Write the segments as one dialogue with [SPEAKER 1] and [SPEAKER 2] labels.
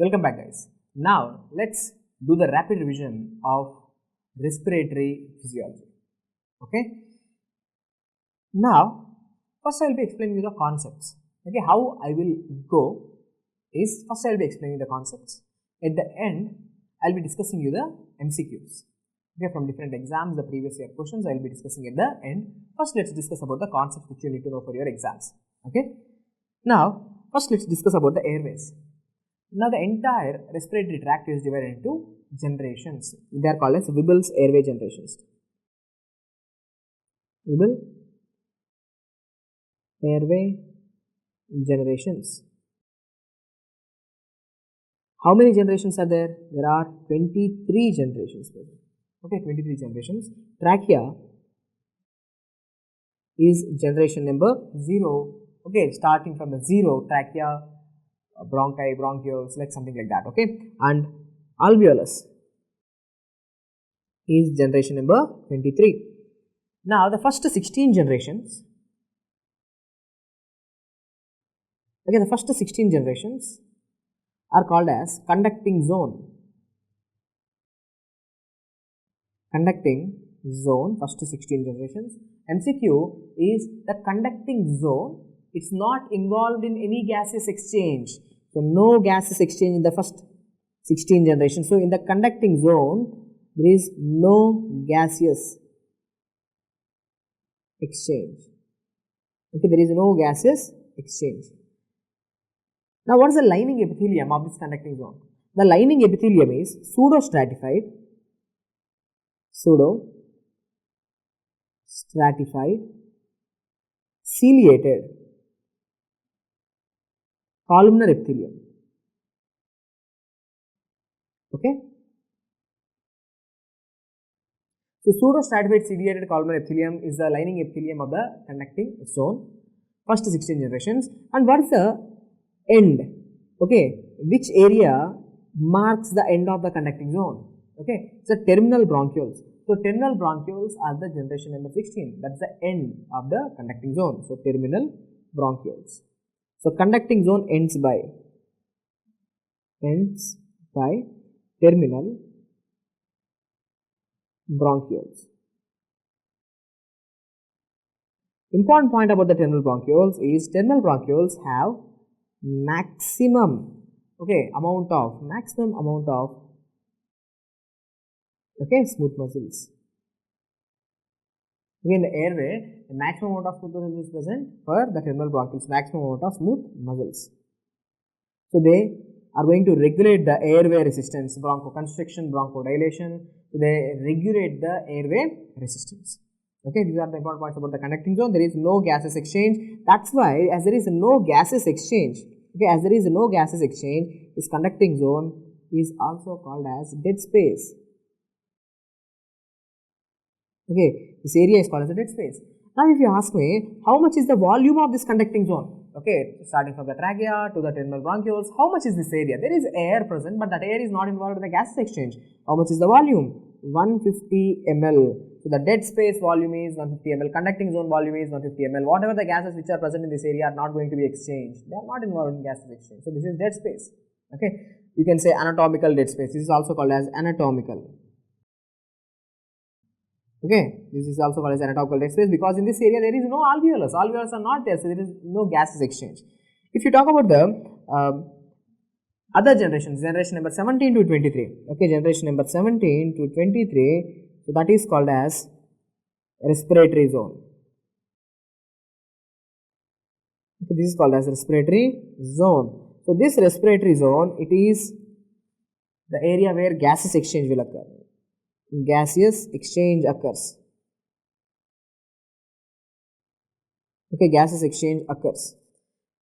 [SPEAKER 1] Welcome back, guys. Now let's do the rapid revision of respiratory physiology. Okay. Now first I will be explaining you the concepts. Okay, how I will go is first I will be explaining the concepts. At the end I will be discussing you the MCQs. Okay, from different exams, the previous year questions I will be discussing at the end. First let's discuss about the concepts which you need to know for your exams. Okay. Now first let's discuss about the airways. Now the entire respiratory tract is divided into generations. They are called as Whibble's airway generations. Whibble airway generations. How many generations are there? There are 23 generations. Okay, 23 generations. Trachea is generation number 0. Okay, starting from the 0, trachea, bronchi, bronchioles, like something like that. Okay, and alveolus is generation number 23. Now the first 16 generations. Okay, the first 16 generations are called as conducting zone. Conducting zone, first 16 generations. MCQ is the conducting zone. It's not involved in any gaseous exchange. So no gaseous exchange in the first 16 generations. So in the conducting zone, there is no gaseous exchange. Okay, there is no gaseous exchange. Now what is the lining epithelium of this conducting zone? The lining epithelium is pseudostratified, ciliated columnar epithelium. Okay. So pseudostratified ciliated columnar epithelium is the lining epithelium of the conducting zone, first 16 generations. And what is the end? Okay, which area marks the end of the conducting zone? Okay, so terminal bronchioles. So terminal bronchioles are the generation number 16. That's the end of the conducting zone. So terminal bronchioles. So conducting zone ends by terminal bronchioles. Important point about the terminal bronchioles is terminal bronchioles have maximum amount of smooth muscles. Okay, in the airway, the maximum amount of smooth muscles is present for the terminal bronchioles, maximum amount of smooth muscles. So they are going to regulate the airway resistance, bronchoconstriction, bronchodilation. So they regulate the airway resistance. Okay, these are the important points about the conducting zone. There is no gaseous exchange. That's why, as there is no gaseous exchange, this conducting zone is also called as dead space. Okay, this area is called as a dead space. Now, if you ask me, how much is the volume of this conducting zone? Okay, starting from the trachea to the terminal bronchioles, how much is this area? There is air present, but that air is not involved in the gaseous exchange. How much is the volume? 150 ml. So the dead space volume is 150 ml, conducting zone volume is 150 ml. Whatever the gases which are present in this area are not going to be exchanged. They are not involved in gaseous exchange. So this is dead space. Okay, you can say anatomical dead space. This is also called as anatomical. Okay, this is also called as anatomical dead space because in this area there is no alveolus. Alveolus are not there, so there is no gaseous exchange. If you talk about the other generations, generation number 17 to 23. Okay, generation number 17 to 23. So that is called as respiratory zone. Okay, this is called as respiratory zone. So this respiratory zone, it is the area where gaseous exchange will occur. Gaseous exchange occurs. Okay, gaseous exchange occurs.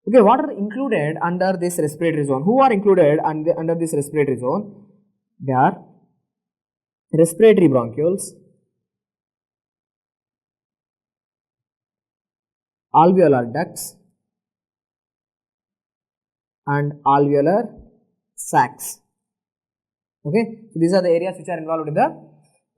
[SPEAKER 1] Okay, what are included under this respiratory zone? Who are included under this respiratory zone? They are respiratory bronchioles, alveolar ducts, and alveolar sacs. Okay, so these are the areas which are involved in the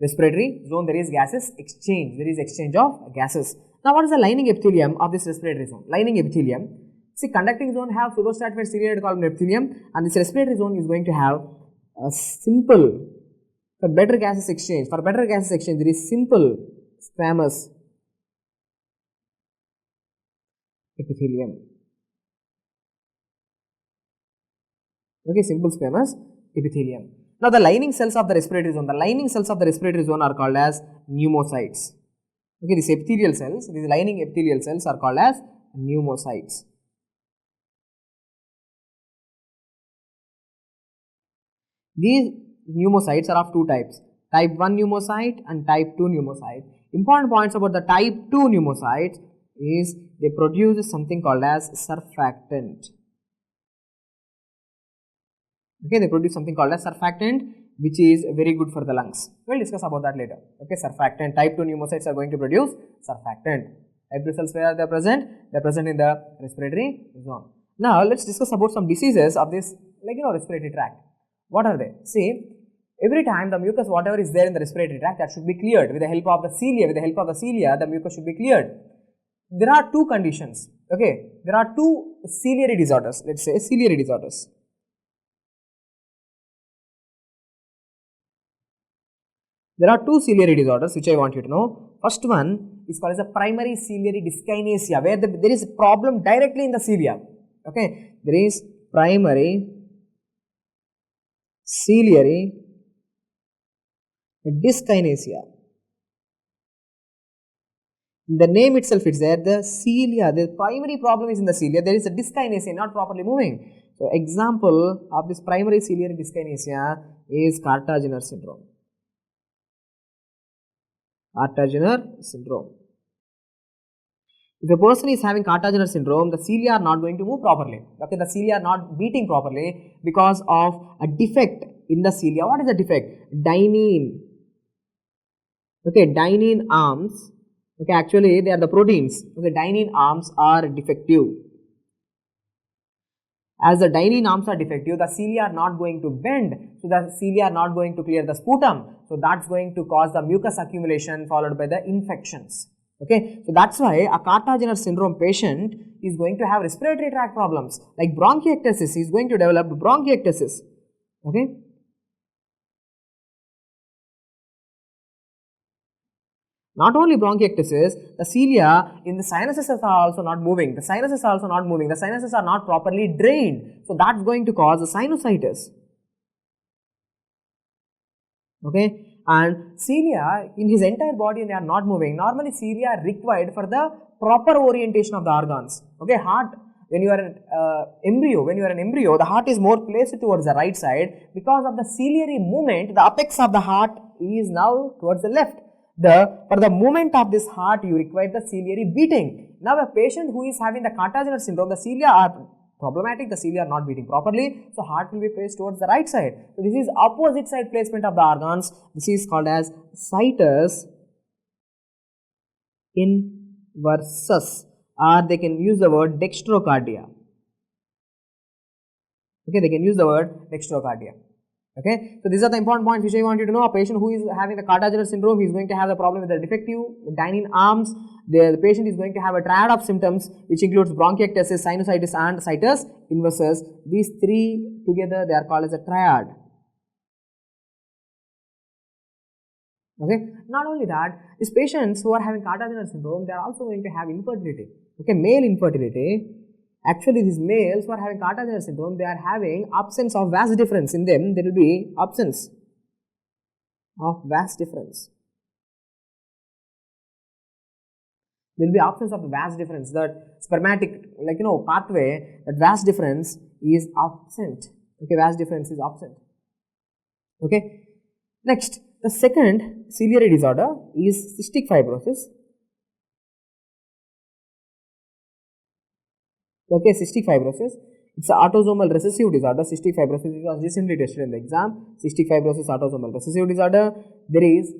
[SPEAKER 1] respiratory zone. There is gaseous exchange. There is exchange of gases. Now, what is the lining epithelium of this respiratory zone? Lining epithelium. See, conducting zone have pseudostratified ciliary column epithelium, and this respiratory zone is going to have a simple, for better gases exchange, there is simple squamous epithelium. Okay, simple squamous epithelium. Now, the lining cells of the respiratory zone, are called as pneumocytes. Okay, these lining epithelial cells are called as pneumocytes. These pneumocytes are of two types, type 1 pneumocyte and type 2 pneumocyte. Important points about the type 2 pneumocytes is they produce something called as surfactant. Okay, they produce something called as surfactant, which is very good for the lungs. We will discuss about that later. Okay, surfactant. Type 2 pneumocytes are going to produce surfactant. Type 2 cells, where are they present? They are present in the respiratory zone. Now, let us discuss about some diseases of this, respiratory tract. What are they? See, every time the mucus, whatever is there in the respiratory tract, that should be cleared with the help of the cilia. The mucus should be cleared. There are two conditions. Okay, there are two ciliary disorders. Let's say ciliary disorders. There are two ciliary disorders which I want you to know. First one is called as a primary ciliary dyskinesia, where there is a problem directly in the cilia. Okay, there is primary ciliary dyskinesia. The name itself is there, the cilia, the primary problem is in the cilia, there is a dyskinesia, not properly moving. So, example of this primary ciliary dyskinesia is Cartagena syndrome. If a person is having Cartagena syndrome, the cilia are not going to move properly. Okay, the cilia are not beating properly because of a defect in the cilia. What is the defect? Dynein. Okay, dynein arms. Okay, actually they are the proteins. Okay, dynein arms are defective. As the dynein arms are defective, the cilia are not going to bend, so the cilia are not going to clear the sputum. So, that is going to cause the mucus accumulation followed by the infections. Okay, so that is why a Cartagena syndrome patient is going to have respiratory tract problems like bronchiectasis. He is going to develop bronchiectasis. Okay. Not only bronchiectasis, the cilia in the sinuses are also not moving. The sinuses are not properly drained. So, that is going to cause a sinusitis. Okay, and cilia in his entire body, they are not moving. Normally, cilia are required for the proper orientation of the organs. Okay, heart, when you are an embryo, the heart is more placed towards the right side. Because of the ciliary movement, the apex of the heart is now towards the left. For the movement of this heart, you require the ciliary beating. Now, a patient who is having the Cartagena syndrome, the cilia are problematic, the cilia are not beating properly, so heart will be placed towards the right side. So, this is opposite side placement of the organs. This is called as situs inversus, or they can use the word dextrocardia. Okay, they can use the word dextrocardia. Okay, so these are the important points which I want you to know. A patient who is having the Cartagena syndrome, he is going to have the problem with the defective dynein arms. The patient is going to have a triad of symptoms which includes bronchiectasis, sinusitis and situs inversus. These three together, they are called as a triad. Okay, not only that, these patients who are having Cartagena syndrome, they are also going to have infertility. Okay, male infertility. Actually, these males who are having Cartagena syndrome, they are having absence of vas difference in them. There will be absence of vas difference. There will be absence of vas difference. That spermatic, pathway, that vas difference is absent. Okay, vas difference is absent. Okay. Next, the second ciliary disorder is cystic fibrosis. Okay, cystic fibrosis, it's an autosomal recessive disorder. Cystic fibrosis was recently tested in the exam. Cystic fibrosis, autosomal recessive disorder. There is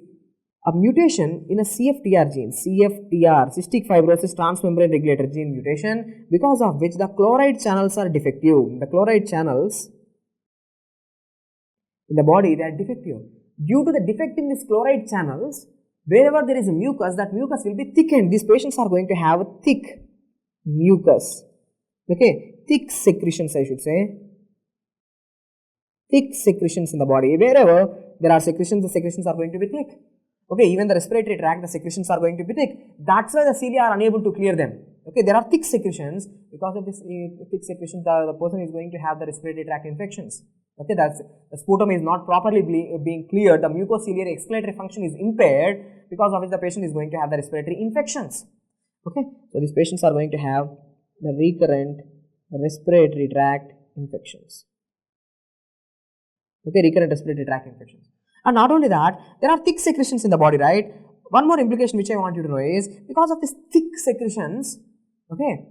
[SPEAKER 1] a mutation in a CFTR gene, cystic fibrosis transmembrane regulator gene mutation, because of which the chloride channels are defective. The chloride channels in the body, they are defective. Due to the defect in these chloride channels, wherever there is a mucus, that mucus will be thickened. These patients are going to have a thick mucus. Okay, thick secretions, I should say. Thick secretions in the body. Wherever there are secretions, the secretions are going to be thick. Okay, even the respiratory tract, the secretions are going to be thick. That's why the cilia are unable to clear them. Okay, there are thick secretions. Because of this thick secretions, the person is going to have the respiratory tract infections. Okay, that's the sputum is not properly being cleared. The mucociliary explanatory function is impaired, because of which the patient is going to have the respiratory infections. Okay, so these patients are going to have the recurrent respiratory tract infections. Okay, recurrent respiratory tract infections. And not only that, there are thick secretions in the body, right? One more implication which I want you to know is, because of these thick secretions, okay,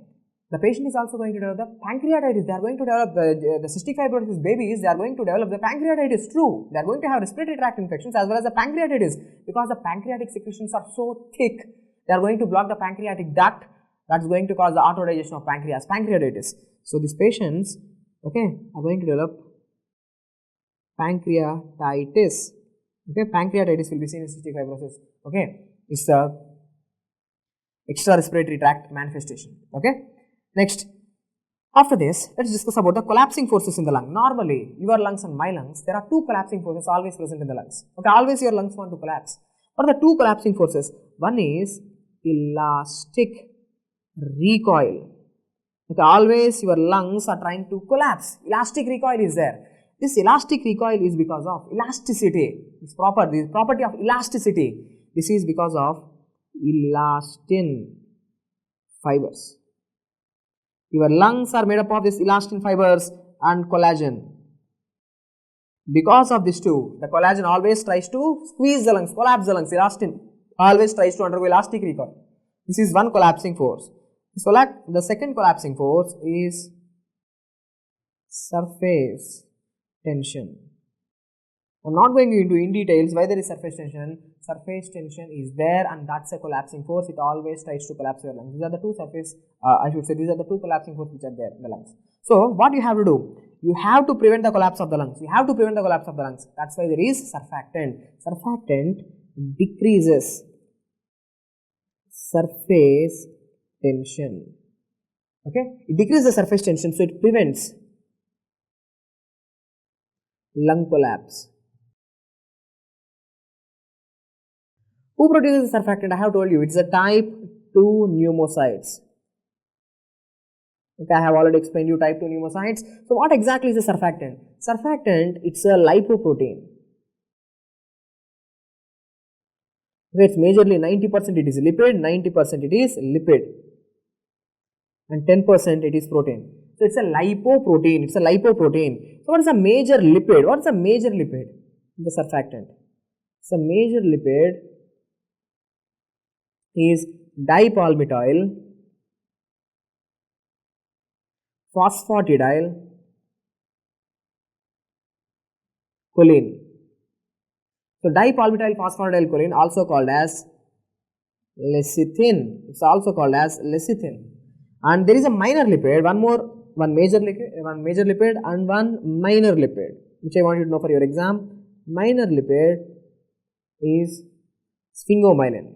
[SPEAKER 1] the patient is also going to develop the pancreatitis. They are going to develop the cystic fibrosis babies. They are going to develop the pancreatitis. True, they are going to have respiratory tract infections as well as the pancreatitis, because the pancreatic secretions are so thick. They are going to block the pancreatic duct. That's going to cause the autodigestion of pancreas, pancreatitis. So these patients, okay, are going to develop pancreatitis. Okay, pancreatitis will be seen in cystic fibrosis. Okay, it's a extra respiratory tract manifestation. Okay, next, after this, let's discuss about the collapsing forces in the lung. Normally, your lungs and my lungs, there are two collapsing forces always present in the lungs. Okay, always your lungs want to collapse. What are the two collapsing forces? One is elastic recoil. Okay, always your lungs are trying to collapse. Elastic recoil is there. This elastic recoil is because of elasticity. This property of elasticity. This is because of elastin fibers. Your lungs are made up of this elastin fibers and collagen. Because of these two, the collagen always tries to squeeze the lungs, collapse the lungs. Elastin always tries to undergo elastic recoil. This is one collapsing force. So, the second collapsing force is surface tension. I am not going into in details why there is surface tension. Surface tension is there, and that's a collapsing force. It always tries to collapse your lungs. These are the two these are the two collapsing forces which are there in the lungs. So, what you have to do? You have to prevent the collapse of the lungs. You have to prevent the collapse of the lungs. That's why there is surfactant. Surfactant decreases surface tension. Okay, it decreases the surface tension, so it prevents lung collapse. Who produces the surfactant? I have told you, it's a type 2 pneumocytes. Okay, I have already explained you type 2 pneumocytes. So, what exactly is a surfactant? Surfactant, it's a lipoprotein. Okay, it's majorly 90% it is lipid, 90% it is lipid, and 10% it is protein. So, it's a lipoprotein. It's a lipoprotein. So, what is a major lipid? What is a major lipid? The surfactant. So, major lipid is dipalmitoyl phosphatidyl choline. So, dipalmitoyl phosphatidyl choline, also called as lecithin. It's also called as lecithin. And there is a minor lipid, one major lipid and one minor lipid, which I want you to know for your exam. Minor lipid is sphingomyelin.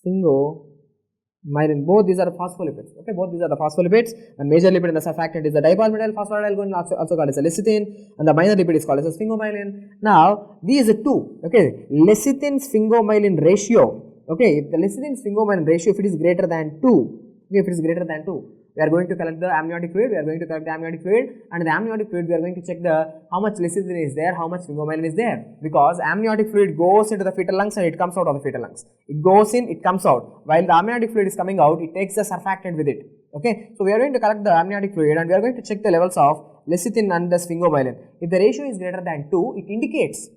[SPEAKER 1] Sphingomyelin. Both these are phospholipids. Okay, both these are the phospholipids, and major lipid in the surfactant is the dipalmitoyl phosphatidyl choline, also called as a lecithin, and the minor lipid is called as a sphingomyelin. Now, these are two. Okay, lecithin sphingomyelin ratio. Okay, if the lecithin sphingomyelin ratio, if it is greater than 2, okay, if it is greater than 2, we are going to collect the amniotic fluid. And in the amniotic fluid, we are going to check how much lecithin is there, how much sphingomyelin is there, because amniotic fluid goes into the fetal lungs and it comes out of the fetal lungs. It goes in, it comes out. While the amniotic fluid is coming out, it takes the surfactant with it. Okay, so we are going to collect the amniotic fluid and we are going to check the levels of lecithin and the sphingomyelin. If the ratio is greater than 2, it indicates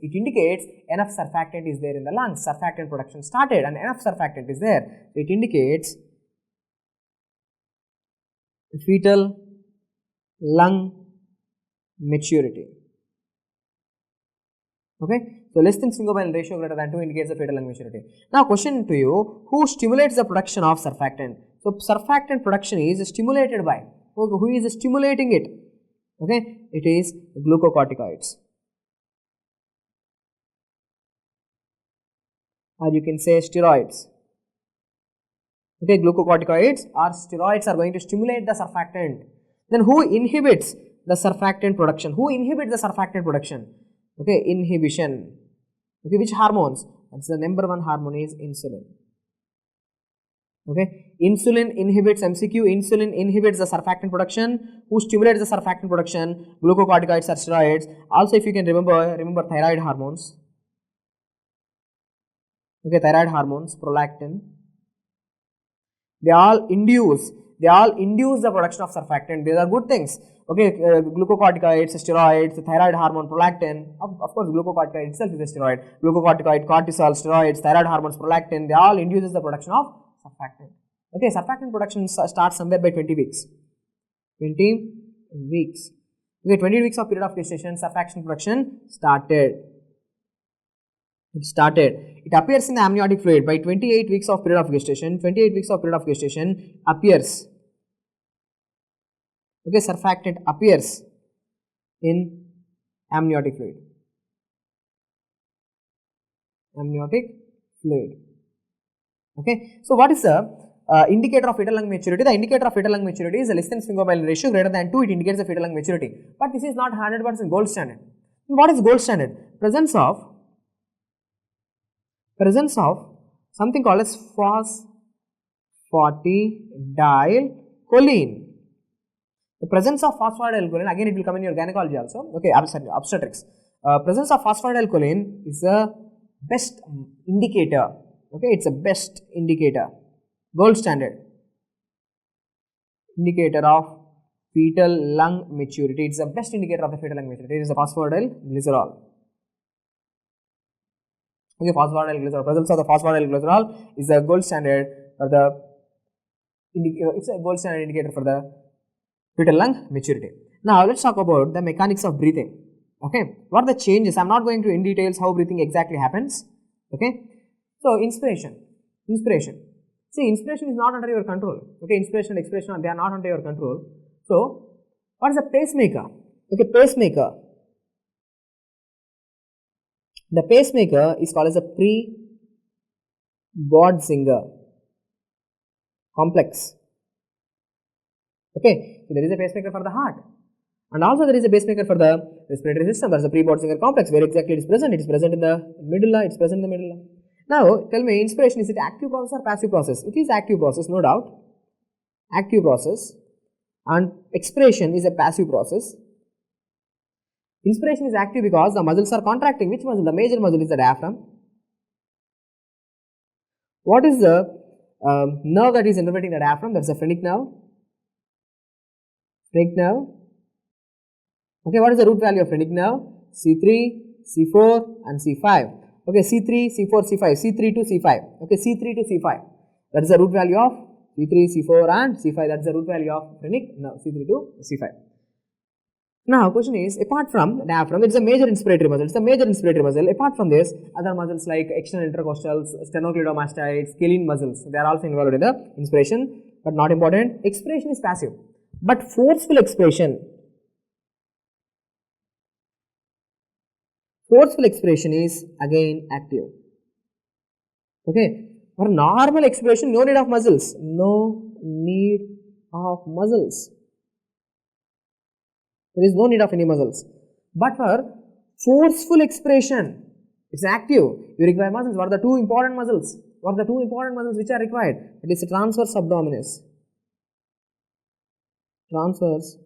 [SPEAKER 1] enough surfactant is there in the lungs. Surfactant production started and enough surfactant is there. So it indicates fetal lung maturity. Okay, so less than sphingomyelin ratio greater than 2 indicates the fetal lung maturity. Now, question to you: who stimulates the production of surfactant? So, surfactant production is stimulated by who is stimulating it? Okay, it is glucocorticoids, or you can say steroids. Okay, glucocorticoids or steroids are going to stimulate the surfactant. Then who inhibits the surfactant production? Who inhibits the surfactant production? Okay, inhibition. Okay, which hormones? That's the number one hormone is insulin. Okay, insulin inhibits MCQ, insulin inhibits the surfactant production. Who stimulates the surfactant production? Glucocorticoids or steroids. Also, if you can remember thyroid hormones. Okay, thyroid hormones, prolactin. They all induce the production of surfactant. These are good things. Okay, glucocorticoids, steroids, thyroid hormone, prolactin. Of course, glucocorticoid itself is a steroid. Glucocorticoid, cortisol, steroids, thyroid hormones, prolactin. They all induces the production of surfactant. Okay, surfactant production starts somewhere by 20 weeks. 20 weeks. Okay, 20 weeks of period of gestation, surfactant production started. It started. It appears in the amniotic fluid by 28 weeks of period of gestation. 28 weeks of period of gestation appears. Okay, surfactant appears in amniotic fluid. Amniotic fluid. Okay, so what is the indicator of fetal lung maturity? The indicator of fetal lung maturity is a less than sphingomyelin ratio greater than 2. It indicates the fetal lung maturity. But this is not 100% gold standard. What is gold standard? Presence of something called as phosphatidylcholine. The presence of phosphatidylcholine, again it will come in your gynecology also. Okay, obstetrics. Presence of phosphatidylcholine is the best indicator. Okay, it's a best indicator. Gold standard. Indicator of fetal lung maturity. It's the best indicator of the fetal lung maturity. It is the phosphatidylglycerol. Okay, phosphatidylglycerol. Presence of the phosphatidylglycerol is a gold standard for the it's a gold standard indicator for the fetal lung maturity. Now let's talk about the mechanics of breathing. Okay, what are the changes? I'm not going to in details how breathing exactly happens. Okay, so inspiration. See, inspiration is not under your control. Okay, inspiration and expiration, they are not under your control. So what is a pacemaker? Okay, pacemaker. The pacemaker is called as a pre-Bodzinger complex. Okay, so there is a pacemaker for the heart, and also there is a pacemaker for the respiratory system. There is a pre-Bodzinger complex. Where exactly it is present? It is present in the medulla. It is present in the medulla. Now, tell me, inspiration, is it active process or passive process? It is active process, no doubt. Active process. And expiration is a passive process. Inspiration is active because the muscles are contracting. Which muscle? The major muscle is the diaphragm. What is the nerve that is innervating the diaphragm? That's the phrenic nerve. Phrenic nerve. Okay, what is the root value of phrenic nerve? C3, C4 and C5. Okay, C3, C4, C5, C3 to C5. Okay, C3 to C5. That is the root value of C3, C4 and C5. That is the root value of phrenic nerve, C3 to C5. Now, question is, apart from diaphragm, it is a major inspiratory muscle. It's a major inspiratory muscle. Apart from this, other muscles like external intercostals, sternocleidomastoids, scalene muscles, they are also involved in the inspiration, but not important. Expiration is passive, but forceful expiration. Forceful expiration is again active. Okay, for normal expiration, no need of muscles. No need of muscles. There is no need of any muscles. But for forceful expiration, it's active. You require muscles. What are the two important muscles? What are the two important muscles which are required? It is transverse abdominis. Transverse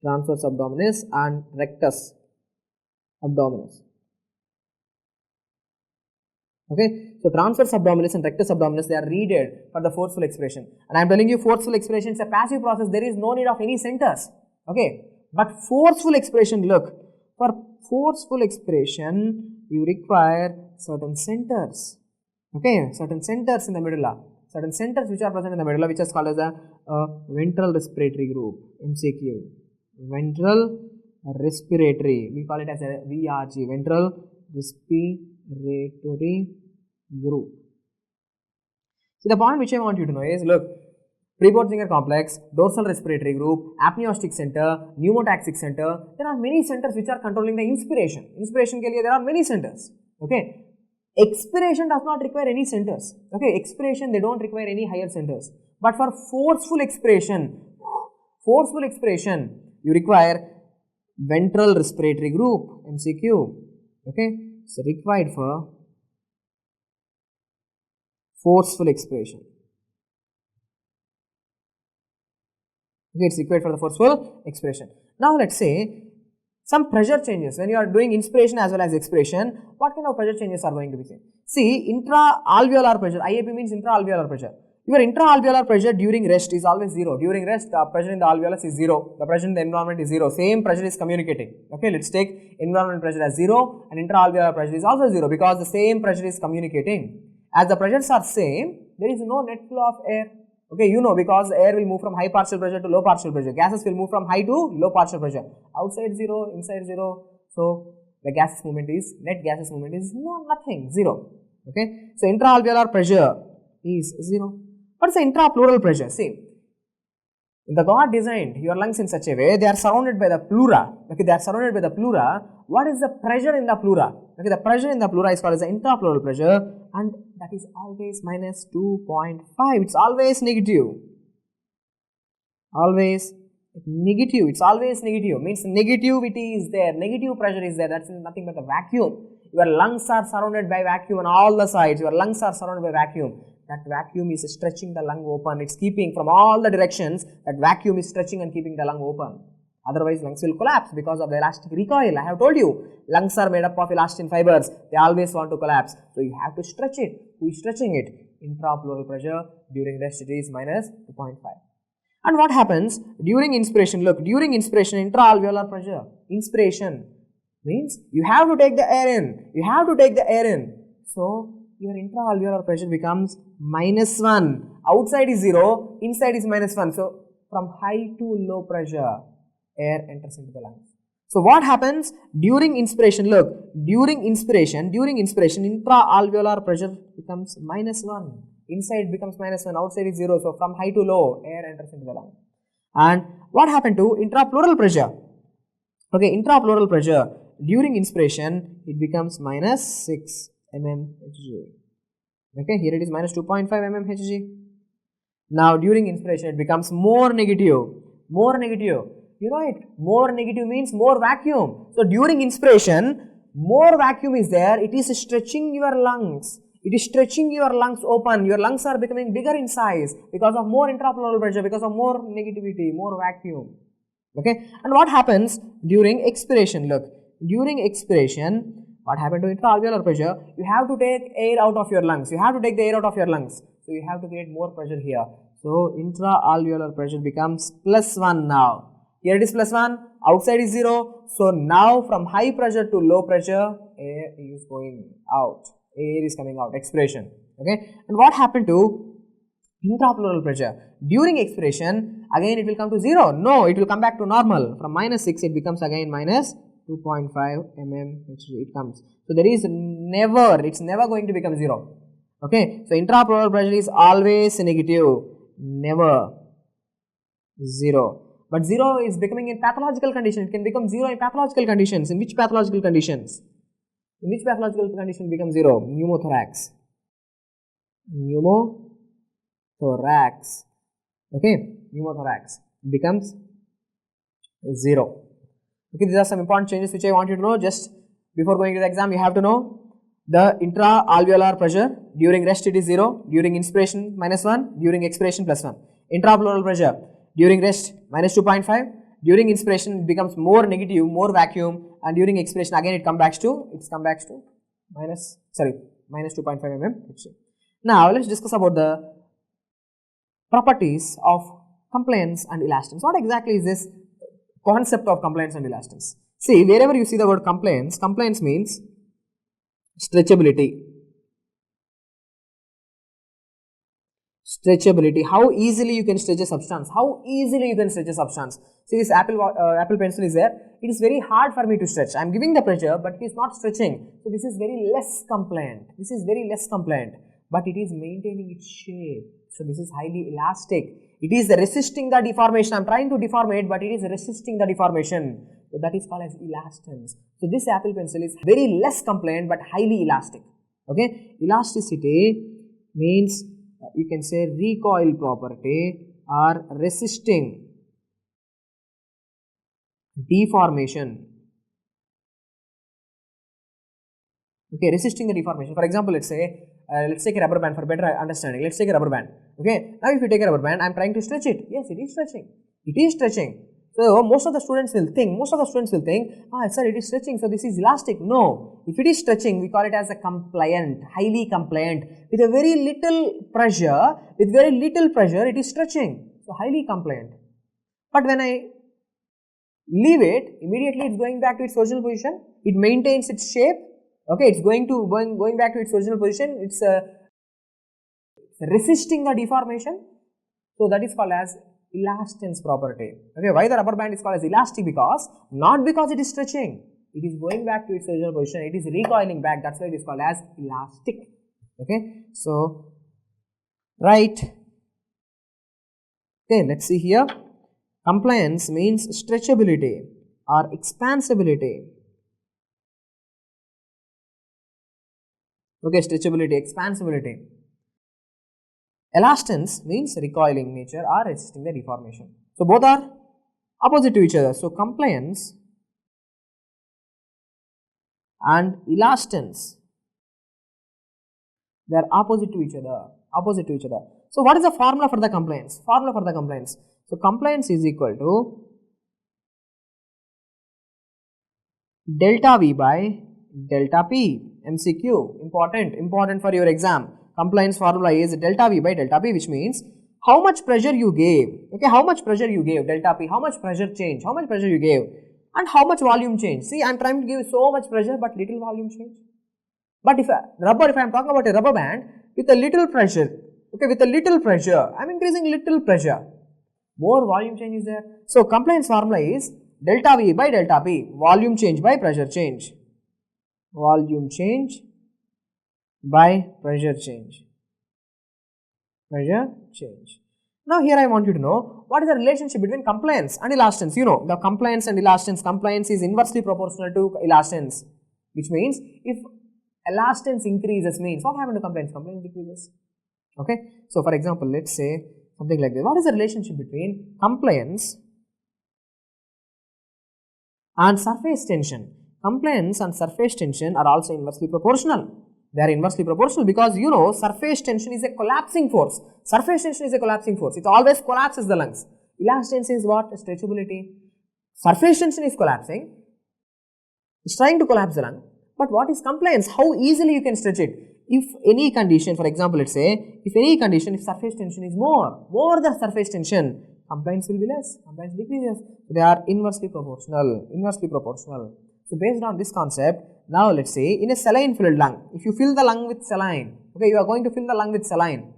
[SPEAKER 1] abdominis and rectus abdominis. Okay, so transverse abdominis and rectus abdominis, they are needed for the forceful expiration. And I am telling you, forceful expiration is a passive process. There is no need of any centers. Okay, but forceful expiration, look, for forceful expiration, you require certain centers. Okay, certain centers in the medulla. Certain centers which are present in the medulla, which is called as a ventral respiratory group, MCQ. Ventral respiratory, we call it as a VRG, ventral respiratory group. So the point which I want you to know is, look, pre-Bodzinger complex, dorsal respiratory group, apneostic center, pneumotaxic center, there are many centers which are controlling the inspiration. Inspiration ke liye there are many centers. Okay, Expiration does not require any centers. Okay, expiration, they don't require any higher centers. But for forceful expiration, you require ventral respiratory group, MCQ. Okay, so required for forceful expiration. Okay, it's required for the forceful expiration. Now let's say some pressure changes when you are doing inspiration as well as expiration. What kind of pressure changes are going to be seen? See, intra-alveolar pressure, IAP means intra-alveolar pressure. Your intra-alveolar pressure during rest is always 0. During rest, the pressure in the alveolus is 0. The pressure in the environment is 0. Same pressure is communicating. Okay, let's take environment pressure as 0 and intra-alveolar pressure is also 0 because the same pressure is communicating. As the pressures are same, there is no net flow of air. Okay, you know, because air will move from high partial pressure to low partial pressure. Gases will move from high to low partial pressure. Outside 0, inside 0. So, the gases movement is, net gases movement is nothing, 0. Okay, so intra-alveolar pressure is 0. What is the intrapleural pressure? See, the God designed your lungs in such a way, they are surrounded by the pleura. Okay, they are surrounded by the pleura. What is the pressure in the pleura? Okay, the pressure in the pleura is called as the intrapleural pressure, and that is always minus 2.5. It's always negative. Always negative. It's always negative. Means negativity is there. Negative pressure is there. That's nothing but a vacuum. Your lungs are surrounded by vacuum on all the sides. Your lungs are surrounded by vacuum. That vacuum is stretching the lung open. It's keeping from all the directions. That vacuum is stretching and keeping the lung open. Otherwise, lungs will collapse because of the elastic recoil. I have told you, lungs are made up of elastin fibers. They always want to collapse. So, you have to stretch it. Who is stretching it? Intrapleural pressure during rest it is minus 2.5. And what happens during inspiration? Look, during inspiration, intra-alveolar pressure. Inspiration means you have to take the air in. You have to take the air in. So, your intra-alveolar pressure becomes minus 1. Outside is 0, inside is minus 1. So, from high to low pressure, air enters into the lungs. So, what happens during inspiration? Look, during inspiration, intra-alveolar pressure becomes minus 1. Inside becomes minus 1, outside is 0. So, from high to low, air enters into the lung. And what happened to intrapleural pressure? Okay, intrapleural pressure during inspiration, it becomes minus 6 mmHg. Okay, here it is minus 2.5 mmHg. Now, during inspiration, it becomes more negative. More negative. You know it. More negative means more vacuum. So, during inspiration, more vacuum is there. It is stretching your lungs. It is stretching your lungs open. Your lungs are becoming bigger in size because of more intrapleural pressure, because of more negativity, more vacuum. Okay. And what happens during expiration? Look, during expiration, what happened to intra-alveolar pressure? You have to take air out of your lungs. You have to take the air out of your lungs. So, you have to create more pressure here. So, intra-alveolar pressure becomes plus 1 now. Here it is plus 1, outside is 0. So, now from high pressure to low pressure, air is going out. Air is coming out, expiration. Okay. And what happened to intrapleural pressure? During expiration, again it will come to 0. No, it will come back to normal. From minus 6, it becomes again minus 2.5 mmHg. It comes. So, there is never, it's never going to become 0. Okay. So, intrapleural pressure is always negative. Never 0. But 0 is becoming in pathological condition. It can become 0 in pathological conditions. In which pathological conditions? In which pathological condition it becomes 0? Pneumothorax. Pneumothorax. Okay. Pneumothorax becomes 0. Okay. These are some important changes which I want you to know. Just before going to the exam, you have to know the intra-alveolar pressure. During rest it is 0. During inspiration minus 1. During expiration plus 1. Intrapleural pressure. During rest minus 2.5, during inspiration it becomes more negative, more vacuum, and during expiration again it comes back to minus 2.5 mmHg. Now, let us discuss about the properties of compliance and elastance. What exactly is this concept of compliance and elastance? See, wherever you see the word compliance, compliance means stretchability. Stretchability, how easily you can stretch a substance, See, this apple pencil is there, it is very hard for me to stretch. I am giving the pressure, but it is not stretching. So, this is very less compliant, but it is maintaining its shape. So, this is highly elastic. It is resisting the deformation. I am trying to deform it, but it is resisting the deformation. So, that is called as elastance. So, this apple pencil is very less compliant, but highly elastic. Okay, elasticity means you can say recoil property or resisting deformation. Okay, resisting the deformation. For example, let's take a rubber band for better understanding. Let's take a rubber band. Okay, now if you take a rubber band, I am trying to stretch it. Yes, it is stretching. It is stretching. So most of the students will think, sir, it is stretching, so this is elastic. No, if it is stretching, we call it as a compliant, highly compliant. With a very little pressure, it is stretching. So highly compliant. But when I leave it, immediately it's going back to its original position. It maintains its shape. Okay, it's going back to its original position. It's resisting the deformation. So that is called as elastance property. Okay, why the rubber band is called as elastic? Because not because it is stretching, it is going back to its original position. It is recoiling back. That's why it is called as elastic. Okay, so right. Okay, let's see here. Compliance means stretchability or expansibility. Okay, stretchability, expansibility. Elastance means recoiling nature or resisting the deformation. So both are opposite to each other. So compliance and elastance, they are opposite to each other. So what is the formula for the compliance? So compliance is equal to delta V by delta P. MCQ, important for your exam. Compliance formula is delta V by delta P, which means how much pressure you gave. Okay, how much pressure you gave, delta P, how much pressure change, how much pressure you gave, and how much volume change. See, I am trying to give so much pressure but little volume change. But if I am talking about a rubber band with a little pressure, okay, I am increasing little pressure, more volume change is there. So compliance formula is delta V by delta P, volume change by pressure change. Volume change by pressure change. Now here I want you to know what is the relationship between compliance and elastance. You know the compliance and elastance. Compliance is inversely proportional to elastance, which means if elastance increases means what happened to compliance? Compliance decreases. Okay. So for example, let's say something like this. What is the relationship between compliance and surface tension? Compliance and surface tension are also inversely proportional. They are inversely proportional because you know surface tension is a collapsing force. It always collapses the lungs. Elastance is what? Stretchability. Surface tension is collapsing. It's trying to collapse the lung. But what is compliance? How easily you can stretch it? If any condition, for example, let's say, if surface tension is more than surface tension, compliance will be less, compliance decreases. They are inversely proportional. So based on this concept, now let's say in a saline filled lung, if you fill the lung with saline, okay, you are going to fill the lung with saline.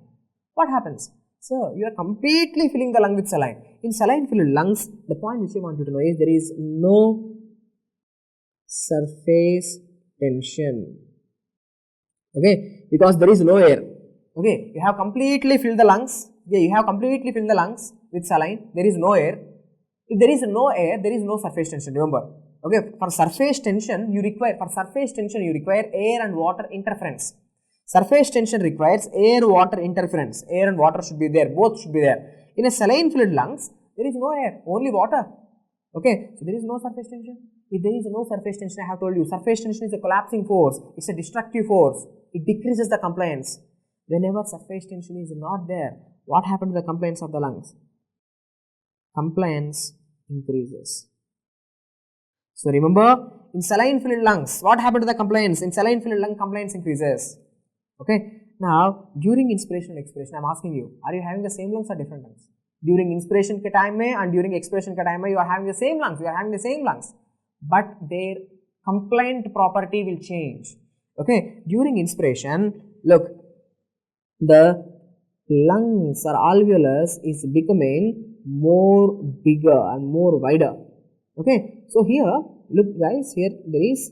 [SPEAKER 1] What happens? So you are completely filling the lung with saline. In saline filled lungs, the point which I want you to know is there is no surface tension. Okay, because there is no air. Okay, you have completely filled the lungs. With saline. There is no air. If there is no air, there is no surface tension. Remember. Okay, for surface tension you require air and water interference. Surface tension requires air-water interference. Air and water should be there. Both should be there. In a saline filled lungs, there is no air, only water. Okay, so there is no surface tension. If there is no surface tension, I have told you, surface tension is a collapsing force. It's a destructive force. It decreases the compliance. Whenever surface tension is not there, what happens to the compliance of the lungs? Compliance increases. So remember, in saline filled lungs, what happened to the compliance? In saline filled lung, compliance increases. Okay. Now, during inspiration and expiration, I am asking you, are you having the same lungs or different lungs? During inspiration ke time mein and during expiration ke time mein, you are having the same lungs. But their compliant property will change. Okay. During inspiration, look, the lungs or alveolus is becoming more bigger and more wider. Okay. So here, look guys, here there is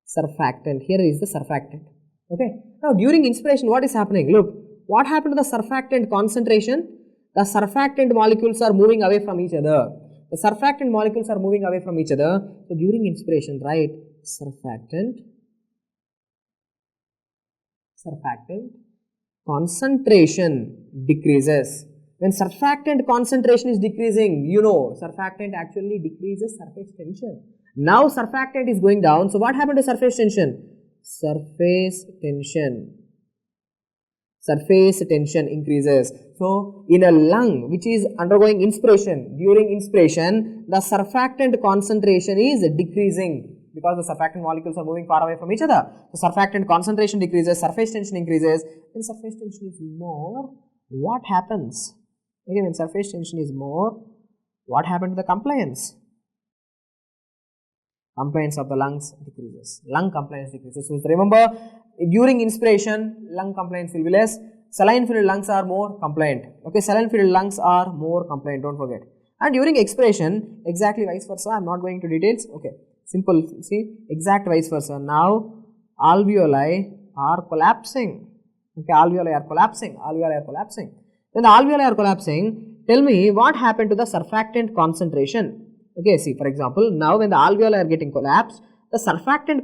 [SPEAKER 1] surfactant. Here is the surfactant. Okay. Now during inspiration, what is happening? Look, what happened to the surfactant concentration? The surfactant molecules are moving away from each other. So during inspiration, right, surfactant surfactant concentration decreases. When surfactant concentration is decreasing, you know, surfactant actually decreases surface tension. Now surfactant is going down, so what happened to surface tension? Surface tension increases. So in a lung which is undergoing inspiration, during inspiration the surfactant concentration is decreasing because the surfactant molecules are moving far away from each other. So surfactant concentration decreases, surface tension increases. When surface tension is more, what happens? Okay, when surface tension is more, what happened to the compliance? Compliance of the lungs decreases. Lung compliance decreases. So remember, during inspiration, lung compliance will be less. Saline filled lungs are more compliant. Okay, saline filled lungs are more compliant, don't forget. And during expiration, exactly vice versa. I am not going to details. Okay, simple, see, exact vice versa. Now, alveoli are collapsing. Okay, alveoli are collapsing. When the alveoli are collapsing, tell me what happened to the surfactant concentration. Okay, see, for example, now when the alveoli are getting collapsed, the surfactant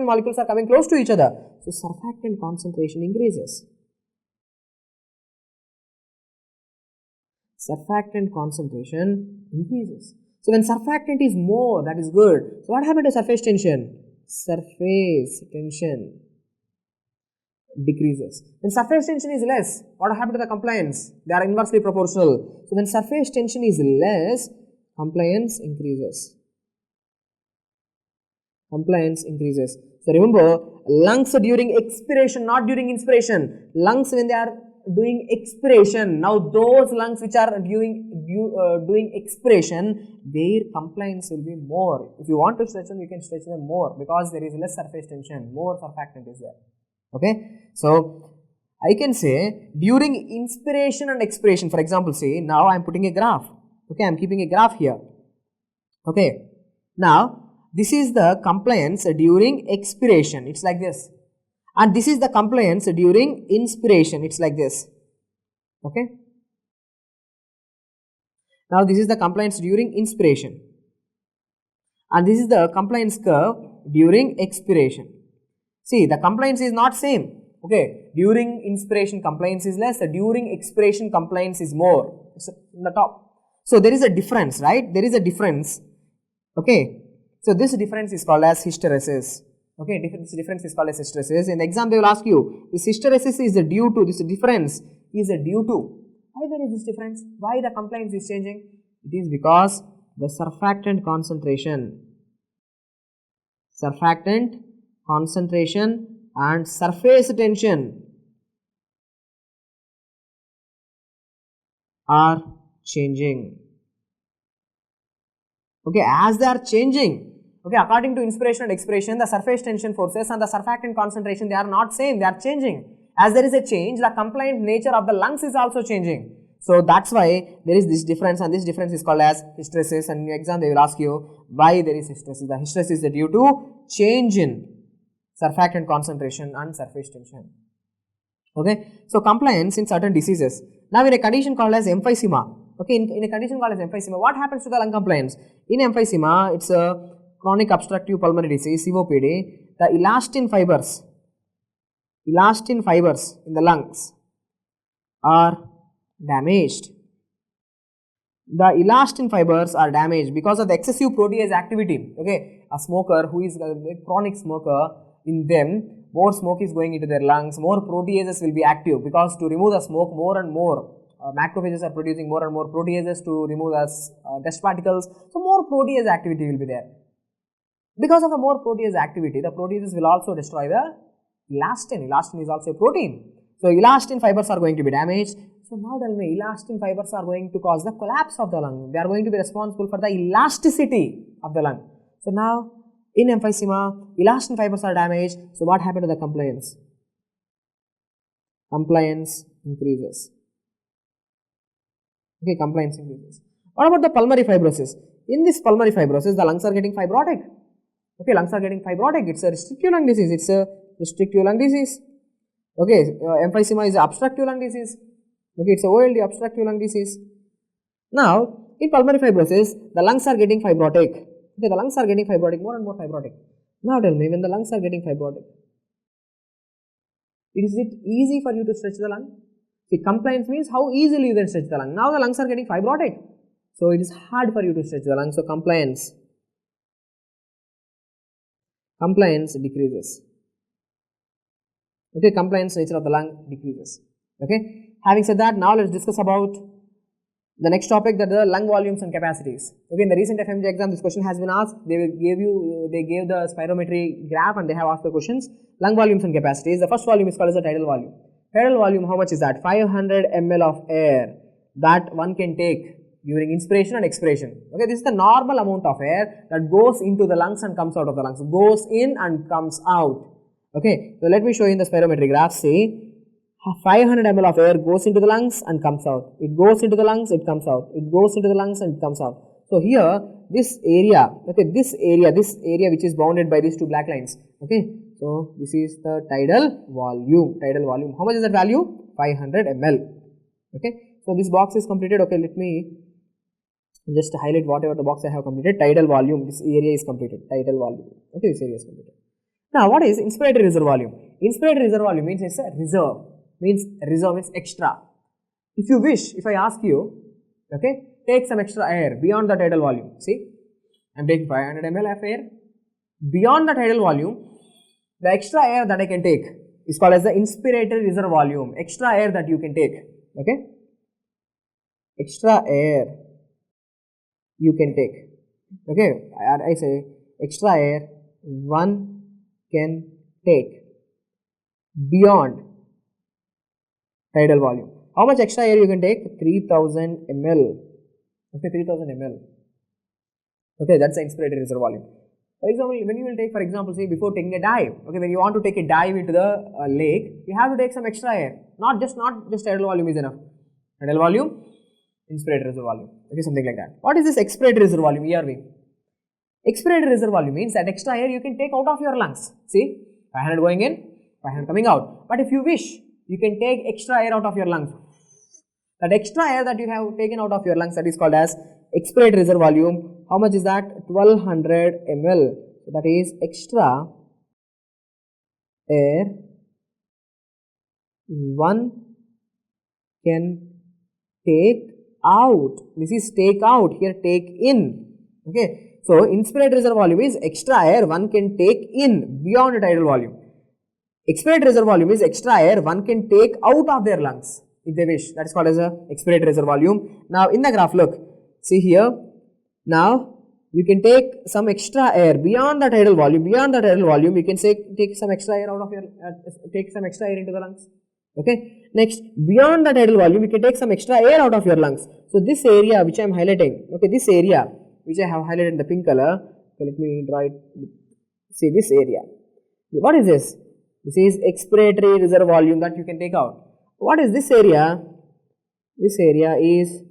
[SPEAKER 1] molecules are coming close to each other. So surfactant concentration increases. Surfactant concentration increases. So when surfactant is more, that is good. So what happened to surface tension? Surface tension decreases. When surface tension is less, what happened to the compliance? They are inversely proportional. So when surface tension is less, compliance increases. So remember, lungs during expiration, not during inspiration. Lungs when they are doing expiration, now those lungs which are doing expiration, their compliance will be more. If you want to stretch them, you can stretch them more because there is less surface tension, more surfactant is there. Okay, so I can say during inspiration and expiration, for example, say now I am putting a graph. Okay, I am keeping a graph here. Okay, now this is the compliance during expiration, it's like this, and this is the compliance during inspiration, it's like this. Okay, now this is the compliance during inspiration, and this is the compliance curve during expiration. See, the compliance is not same. Okay, during inspiration compliance is less, during expiration compliance is more. It's in the top. So there is a difference, right? There is a difference. Okay, so this difference is called as hysteresis. Okay, this difference is called as hysteresis. In the exam they will ask you, this hysteresis is due to, this difference is due to, why there is this difference? Why the compliance is changing? It is because the surfactant concentration and surface tension are changing. Okay, as they are changing, okay, according to inspiration and expiration, the surface tension forces and the surfactant concentration, they are not same, they are changing. As there is a change, the compliant nature of the lungs is also changing. So that's why there is this difference, and this difference is called as hysteresis. And in your exam they will ask you why there is hysteresis. The hysteresis is due to change in surfactant concentration and surface tension. Okay, so compliance in certain diseases. Now in a condition called as emphysema. Okay, in a condition called as emphysema, what happens to the lung compliance? In emphysema, it's a chronic obstructive pulmonary disease, COPD. The elastin fibers in the lungs are damaged. The elastin fibers are damaged because of the excessive protease activity. Okay, a smoker who is a chronic smoker, in them more smoke is going into their lungs, more proteases will be active, because to remove the smoke, more and more macrophages are producing more and more proteases to remove the dust particles. So more protease activity will be there. Because of the more protease activity, the proteases will also destroy the elastin. Elastin is also a protein. So elastin fibers are going to be damaged. So now tell me, elastin fibers are going to cause the collapse of the lung. They are going to be responsible for the elasticity of the lung. So now in emphysema, elastin fibers are damaged. So what happened to the compliance? Compliance increases. Okay, compliance increases. What about the pulmonary fibrosis? In this pulmonary fibrosis, the lungs are getting fibrotic. Okay, lungs are getting fibrotic. It's a restrictive lung disease. Okay, emphysema is obstructive lung disease. Okay, it's a OLD, obstructive lung disease. Now, in pulmonary fibrosis, the lungs are getting fibrotic. Okay, the lungs are getting fibrotic, more and more fibrotic. Now tell me, when the lungs are getting fibrotic, Is it easy for you to stretch the lung? See, compliance means how easily you can stretch the lung. Now the lungs are getting fibrotic. So it is hard for you to stretch the lung. So compliance decreases. Okay, compliance nature of the lung decreases. Okay, having said that, now let's discuss about the next topic, that the lung volumes and capacities. Okay, in the recent FMGE exam, this question has been asked. They gave the spirometry graph and they have asked the questions. Lung volumes and capacities. The first volume is called as the tidal volume. Tidal volume, how much is that? 500 ml of air that one can take during inspiration and expiration. Okay, this is the normal amount of air that goes into the lungs and comes out of the lungs. Goes in and comes out. Okay, so let me show you in the spirometry graph. See, 500 ml of air goes into the lungs and comes out. It goes into the lungs, it comes out. It goes into the lungs and it comes out. So here, this area, okay, this area which is bounded by these two black lines. Okay, so this is the tidal volume. Tidal volume. How much is that value? 500 ml. Okay, so this box is completed. Okay, let me just highlight whatever the box I have completed. Tidal volume. This area is completed. Tidal volume. Okay, this area is completed. Now, what is inspiratory reserve volume? Inspiratory reserve volume means it's a reserve. Reserve means extra. If you wish, if I ask you, okay, take some extra air beyond the tidal volume. See, I am taking 500 ml of air. Beyond the tidal volume, the extra air that I can take is called as the inspiratory reserve volume. Extra air that you can take. Okay, extra air you can take. Okay, I say extra air one can take beyond tidal volume. How much extra air you can take? 3000 ml. Okay, 3000 ml. Okay, that's the inspiratory reserve volume. For example, when you will take, for example, say before taking a dive, okay, when you want to take a dive into the lake, you have to take some extra air. Not just tidal volume is enough. Tidal volume, inspiratory reserve volume. Okay, something like that. What is this expiratory reserve volume? ERV. Expiratory reserve volume means that extra air you can take out of your lungs. See, 500 going in, 500 coming out. But if you wish, you can take extra air out of your lungs. That extra air that you have taken out of your lungs, that is called as expiratory reserve volume. How much is that? 1200 ml. So that is extra air one can take out. This is take out, here take in. Okay. So, inspiratory reserve volume is extra air one can take in beyond the tidal volume. Expiratory reserve volume is extra air one can take out of their lungs if they wish. That is called as a expiratory reserve volume. Now, in the graph, look, see here. Now, you can take some extra air beyond the tidal volume. Beyond the tidal volume, you can say take some extra air out of your take some extra air into the lungs. Okay. Next, beyond the tidal volume, you can take some extra air out of your lungs. So, this area which I am highlighting, okay, this area which I have highlighted in the pink color. So, let me draw it. See this area. What is this? This is expiratory reserve volume that you can take out. What is this area? This area is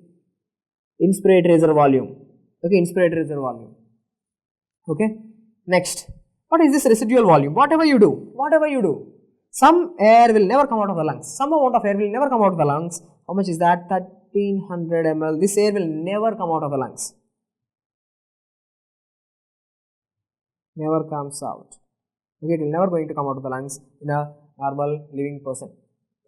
[SPEAKER 1] inspiratory reserve volume. Okay, inspiratory reserve volume. Okay. Next, what is this residual volume? Whatever you do, some air will never come out of the lungs. Some amount of air will never come out of the lungs. How much is that? 1300 ml. This air will never come out of the lungs. Never comes out. Okay, it will never going to come out of the lungs in a normal living person.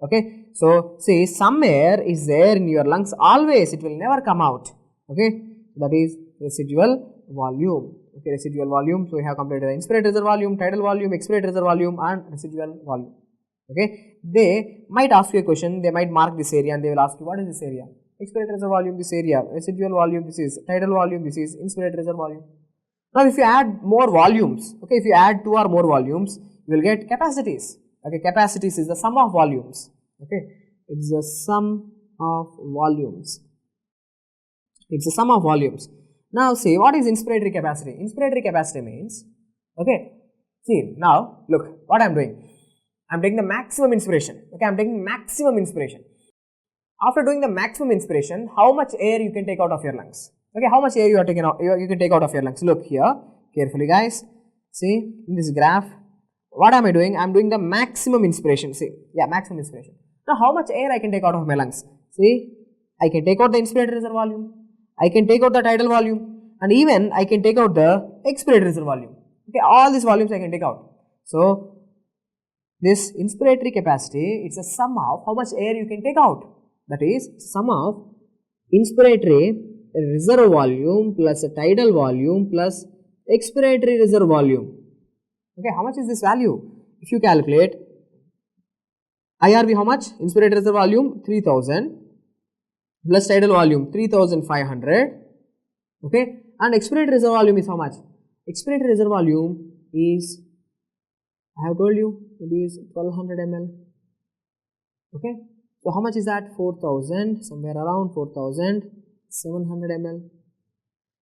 [SPEAKER 1] Okay, so see, some air is there in your lungs always, it will never come out. Okay, that is residual volume. Okay, residual volume. So we have completed the inspiratory reserve volume, tidal volume, expiratory reserve volume, and residual volume. Okay, they might ask you a question, they might mark this area and they will ask you, what is this area? Expiratory reserve volume, this area, residual volume, this is tidal volume, this is inspiratory reserve volume. Now, if you add more volumes, okay, if you add 2 or more volumes, you will get capacities. Okay, capacities is the sum of volumes. Okay, it's the sum of volumes. It's the sum of volumes. Now, see, what is inspiratory capacity? Inspiratory capacity means, okay, see, now, look, what I am doing. I am taking the maximum inspiration. Okay, I am taking maximum inspiration. After doing the maximum inspiration, how much air you can take out of your lungs? Okay, how much air you are taking out? You can take out of your lungs. Look here, carefully, guys. See, in this graph, what am I doing? I am doing the maximum inspiration. See, yeah, maximum inspiration. Now, how much air I can take out of my lungs? See, I can take out the inspiratory reserve volume. I can take out the tidal volume, and even I can take out the expiratory reserve volume. Okay, all these volumes I can take out. So, this inspiratory capacity, it's a sum of how much air you can take out. That is sum of inspiratory reserve volume plus tidal volume plus expiratory reserve volume. Okay, how much is this value? If you calculate IRV, how much? Inspiratory reserve volume 3000 plus tidal volume 3500. Okay, and expiratory reserve volume is how much? Expiratory reserve volume is, I have told you, it is 1200 ml. Okay, so how much is that? 4000, somewhere around 4700 ml.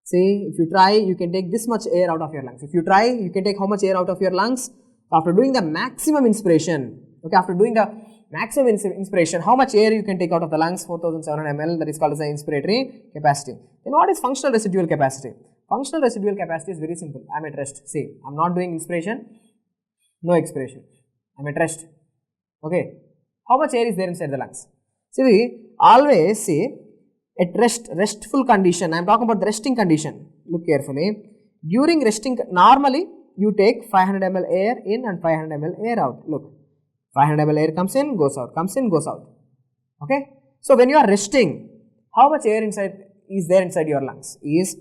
[SPEAKER 1] See, if you try, you can take this much air out of your lungs. If you try, you can take how much air out of your lungs? After doing the maximum inspiration, okay, after doing the maximum inspiration, how much air you can take out of the lungs? 4700 ml, that is called as the inspiratory capacity. Then what is functional residual capacity? Functional residual capacity is very simple. I am at rest. See, I am not doing inspiration, no expiration. I am at rest. Okay, how much air is there inside the lungs? See, we always see at restful condition. I am talking about the resting condition. Look carefully. During resting, normally you take 500 ml air in and 500 ml air out. Look, 500 ml air comes in, goes out, comes in, goes out. Okay. So when you are resting, how much air is there inside your lungs? Is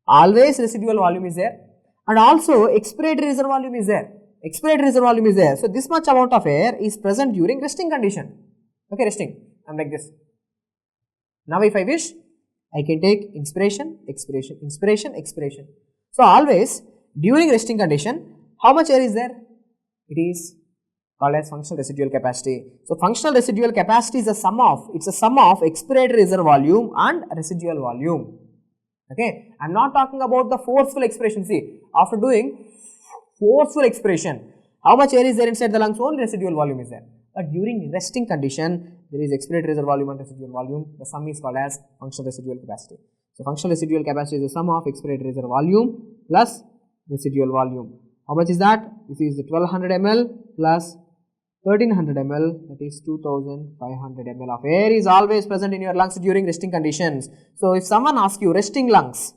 [SPEAKER 1] always residual volume is there, and also expiratory reserve volume is there. Expiratory reserve volume is there. So this much amount of air is present during resting condition. Okay, resting. I am like this. Now if I wish, I can take inspiration, expiration, inspiration, expiration. So always during resting condition, how much air is there? It is called as functional residual capacity. So functional residual capacity is a sum of, it's a sum of expiratory reserve volume and residual volume. Okay, I am not talking about the forceful expiration. See, after doing forceful expiration, how much air is there inside the lungs? Only residual volume is there. But during resting condition, there is expiratory reserve volume and residual volume. The sum is called as functional residual capacity. So functional residual capacity is the sum of expiratory reserve volume plus residual volume. How much is that? This is the 1200 ml plus 1300 ml, that is 2500 ml of air is always present in your lungs during resting conditions. So if someone asks you resting lungs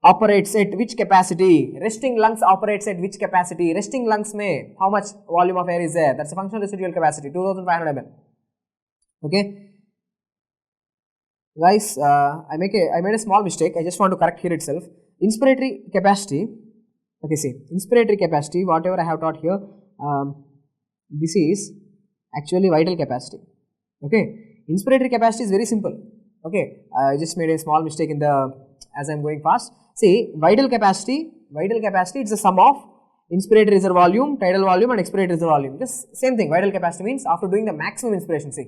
[SPEAKER 1] operates at which capacity? Resting lungs operates at which capacity? Resting lungs may, how much volume of air is there? That's a functional residual capacity, 2500 ml. Okay. Guys, I made a small mistake. I just want to correct here itself. Inspiratory capacity. Okay, see, inspiratory capacity, whatever I have taught here, this is actually vital capacity. Okay, inspiratory capacity is very simple. Okay, I just made a small mistake in the, as I am going fast. See, vital capacity, it's a sum of inspiratory reserve volume, tidal volume and expiratory reserve volume. This same thing, vital capacity means after doing the maximum inspiration, see,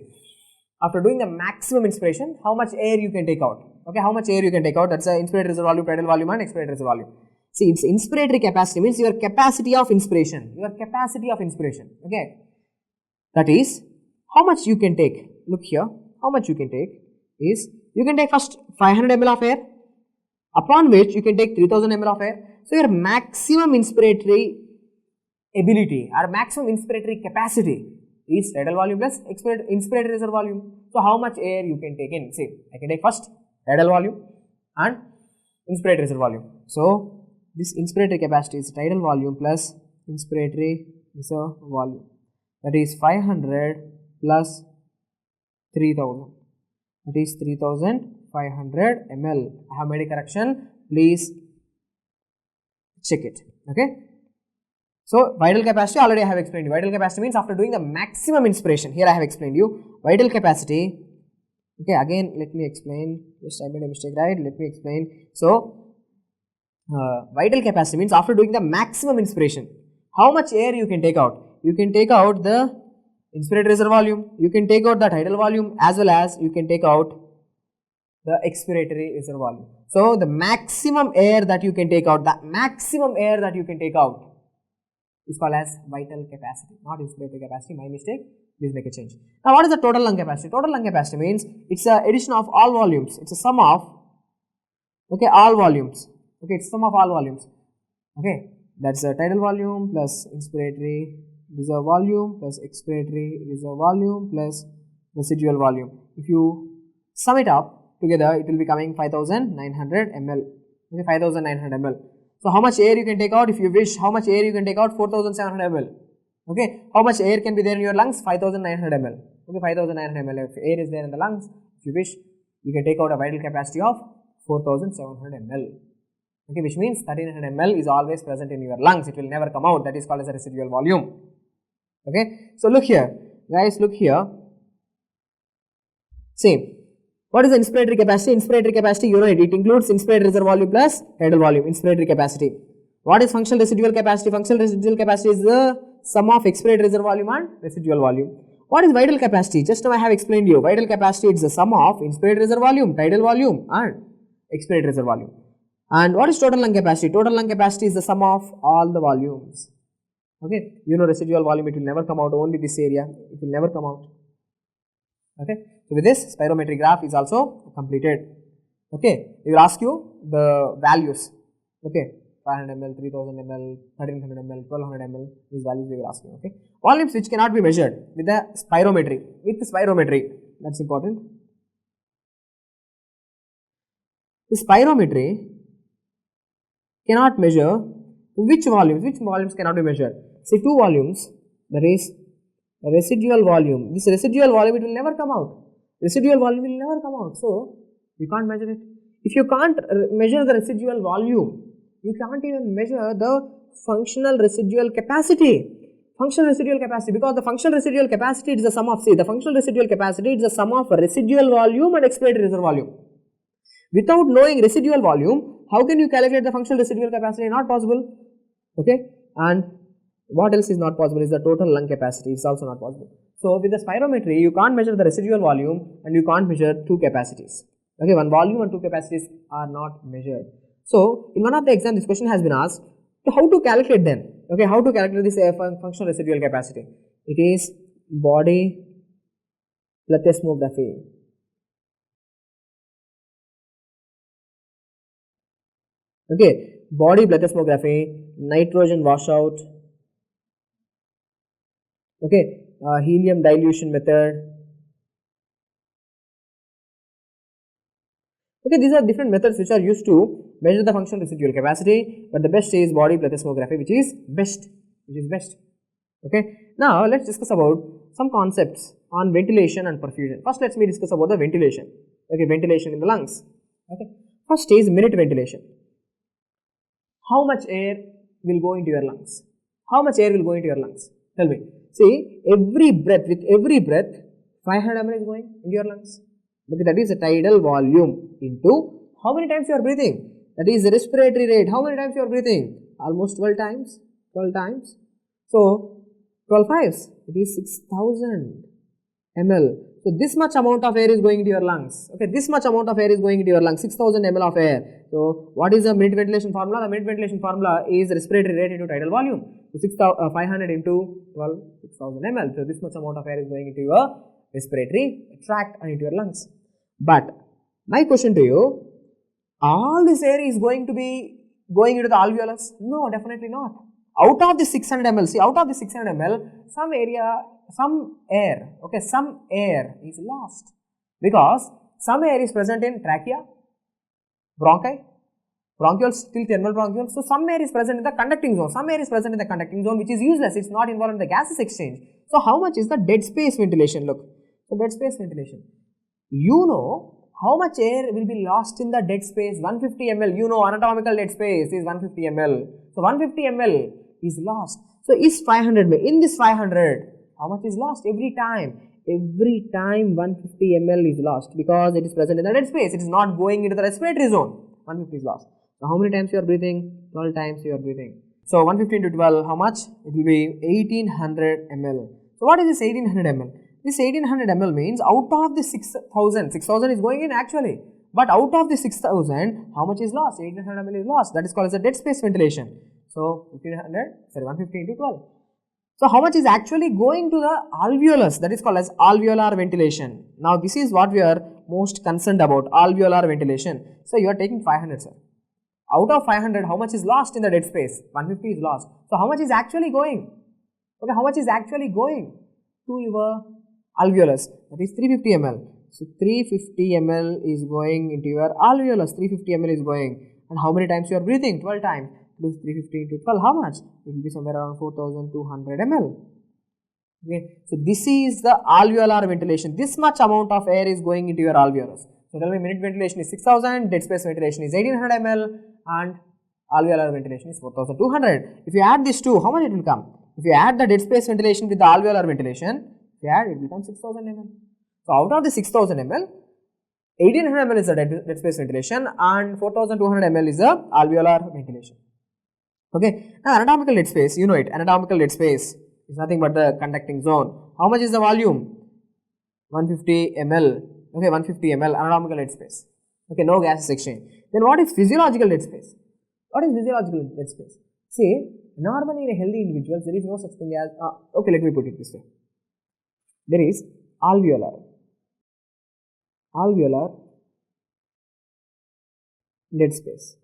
[SPEAKER 1] after doing the maximum inspiration, how much air you can take out. Okay, how much air you can take out, that's the inspiratory reserve volume, tidal volume and expiratory reserve volume. See, it's inspiratory capacity means your capacity of inspiration, okay. That is, how much you can take. Look here, how much you can take is, you can take first 500 ml of air, upon which you can take 3000 ml of air. So your maximum inspiratory ability or maximum inspiratory capacity is tidal volume plus inspiratory reserve volume. So how much air you can take in? See, I can take first tidal volume and inspiratory reserve volume. So this inspiratory capacity is tidal volume plus inspiratory reserve volume, that is 500 plus 3000, that is 3500 ml. I have made a correction, please check it. Okay. So vital capacity already I have explained you. Vital capacity means after doing the maximum inspiration. Here I have explained you vital capacity. Okay, again let me explain. Just I made a mistake, right? Let me explain. So vital capacity means after doing the maximum inspiration, how much air you can take out? You can take out the inspiratory reserve volume, you can take out the tidal volume, as well as you can take out the expiratory reserve volume. So the maximum air that you can take out, is called as vital capacity, not inspiratory capacity. My mistake, please make a change. Now what is the total lung capacity? Total lung capacity means it's a addition of all volumes, it's a sum of, okay, all volumes. Okay, it's sum of all volumes. Okay, that's a tidal volume plus inspiratory reserve volume plus expiratory reserve volume plus residual volume. If you sum it up together, it will be coming 5900 ml. Okay, 5900 ml. So how much air you can take out if you wish? How much air you can take out? 4700 ml. Okay. How much air can be there in your lungs? 5900 ml. Okay, 5900 ml. If air is there in the lungs, if you wish, you can take out a vital capacity of 4700 ml. Okay, which means 1300 ml is always present in your lungs. It will never come out. That is called as a residual volume. Okay. So look here, guys. Look here. Same. What is the inspiratory capacity? Inspiratory capacity, you know it. It includes inspiratory reservoir volume plus tidal volume. Inspiratory capacity. What is functional residual capacity? Functional residual capacity is the sum of expiratory reservoir volume and residual volume. What is vital capacity? Just now I have explained you. Vital capacity is the sum of inspiratory reservoir volume, tidal volume and expiratory reservoir volume. And what is total lung capacity? Total lung capacity is the sum of all the volumes. Okay, you know residual volume, it will never come out, only this area, it will never come out. Okay, so with this spirometry graph is also completed. Okay, it will ask you the values. Okay, 500 ml, 3000 ml, 1300 ml, 1200 ml, these values they will ask you. Okay, volumes which cannot be measured with the spirometry. With the spirometry, that's important. The spirometry cannot measure which volumes cannot be measured. See, two volumes, there is residual volume. This residual volume, it will never come out. Residual volume will never come out. So, you can't measure it. If you can't measure the residual volume, you can't even measure the functional residual capacity. Functional residual capacity, because the functional residual capacity is the sum of, see, the functional residual capacity is the sum of residual volume and expiratory reservoir volume. Without knowing residual volume, how can you calculate the functional residual capacity? Not possible. Okay, and what else is not possible is the total lung capacity is also not possible. So, with the spirometry, you can't measure the residual volume and you can't measure two capacities. Okay, one volume and two capacities are not measured. So, in one of the exams, this question has been asked, so how to calculate then? Okay, how to calculate this functional residual capacity? It is body plethysmography. Okay, body plethysmography, nitrogen washout. Okay, helium dilution method. Okay, these are different methods which are used to measure the functional residual capacity, but the best is body plethysmography, which is best. Okay, now let's discuss about some concepts on ventilation and perfusion. First, let me discuss about the ventilation. Okay, ventilation in the lungs. Okay, first is minute ventilation. How much air will go into your lungs? How much air will go into your lungs? Tell me. See, with every breath, 500 ml is going into your lungs. Okay, that is the tidal volume into how many times you are breathing? That is the respiratory rate. How many times you are breathing? Almost 12 times. 12 times. So, 12 fives, it is 6000 ml. So, this much amount of air is going into your lungs. Okay, this much amount of air is going into your lungs, 6000 ml of air. So, what is the minute ventilation formula? The minute ventilation formula is respiratory rate into tidal volume. So, 500 into 12, 6000 ml. So, this much amount of air is going into your respiratory tract and into your lungs. But, my question to you, all this air is going to be going into the alveolus? No, definitely not. Out of the 600 ml, see, out of the 600 ml, some air is lost, because some air is present in trachea, bronchi, bronchioles till thermal bronchioles. So, some air is present in the conducting zone, some air is present in the conducting zone, which is useless, it is not involved in the gases exchange. So, how much is the dead space ventilation? Look, so dead space ventilation, you know how much air will be lost in the dead space? 150 ml, you know anatomical dead space is 150 ml. So, 150 ml is lost. So, is 500 ml, in this 500, how much is lost? Every time 150 ml is lost, because it is present in the dead space, it is not going into the respiratory zone, 150 is lost. So, how many times you are breathing? 12 times you are breathing. So, 150 into 12, how much? It will be 1800 ml. So, what is this 1800 ml? This 1800 ml means out of the 6000 is going in actually, but out of the 6000, how much is lost? 1800 ml is lost. That is called as a dead space ventilation. So, 150 into 12. So, how much is actually going to the alveolus? That is called as alveolar ventilation. Now, this is what we are most concerned about, alveolar ventilation. So, you are taking 500, sir. Out of 500, how much is lost in the dead space? 150 is lost. So, how much is actually going? Okay, how much is actually going to your alveolus? That is 350 ml. So, 350 ml is going into your alveolus, 350 ml is going. And how many times you are breathing? 12 times. This 350 into 12, how much? It will be somewhere around 4200 ml. Okay, so this is the alveolar ventilation. This much amount of air is going into your alveolus. So tell me, minute ventilation is 6000, dead space ventilation is 1800 ml, and alveolar ventilation is 4200. If you add these two, how much it will come? If you add the dead space ventilation with the alveolar ventilation, if you add, it becomes 6000 ml. So out of the 6000 ml, 1800 ml is the dead space ventilation and 4200 ml is the alveolar ventilation. Okay, now anatomical dead space, you know it, anatomical dead space is nothing but the conducting zone. How much is the volume? 150 ml. Okay, 150 ml anatomical dead space. Okay, no gases exchange. Then what is physiological dead space? What is physiological dead space? See, normally in a healthy individuals, there is no such thing as, okay, let me put it this way. There is alveolar dead space.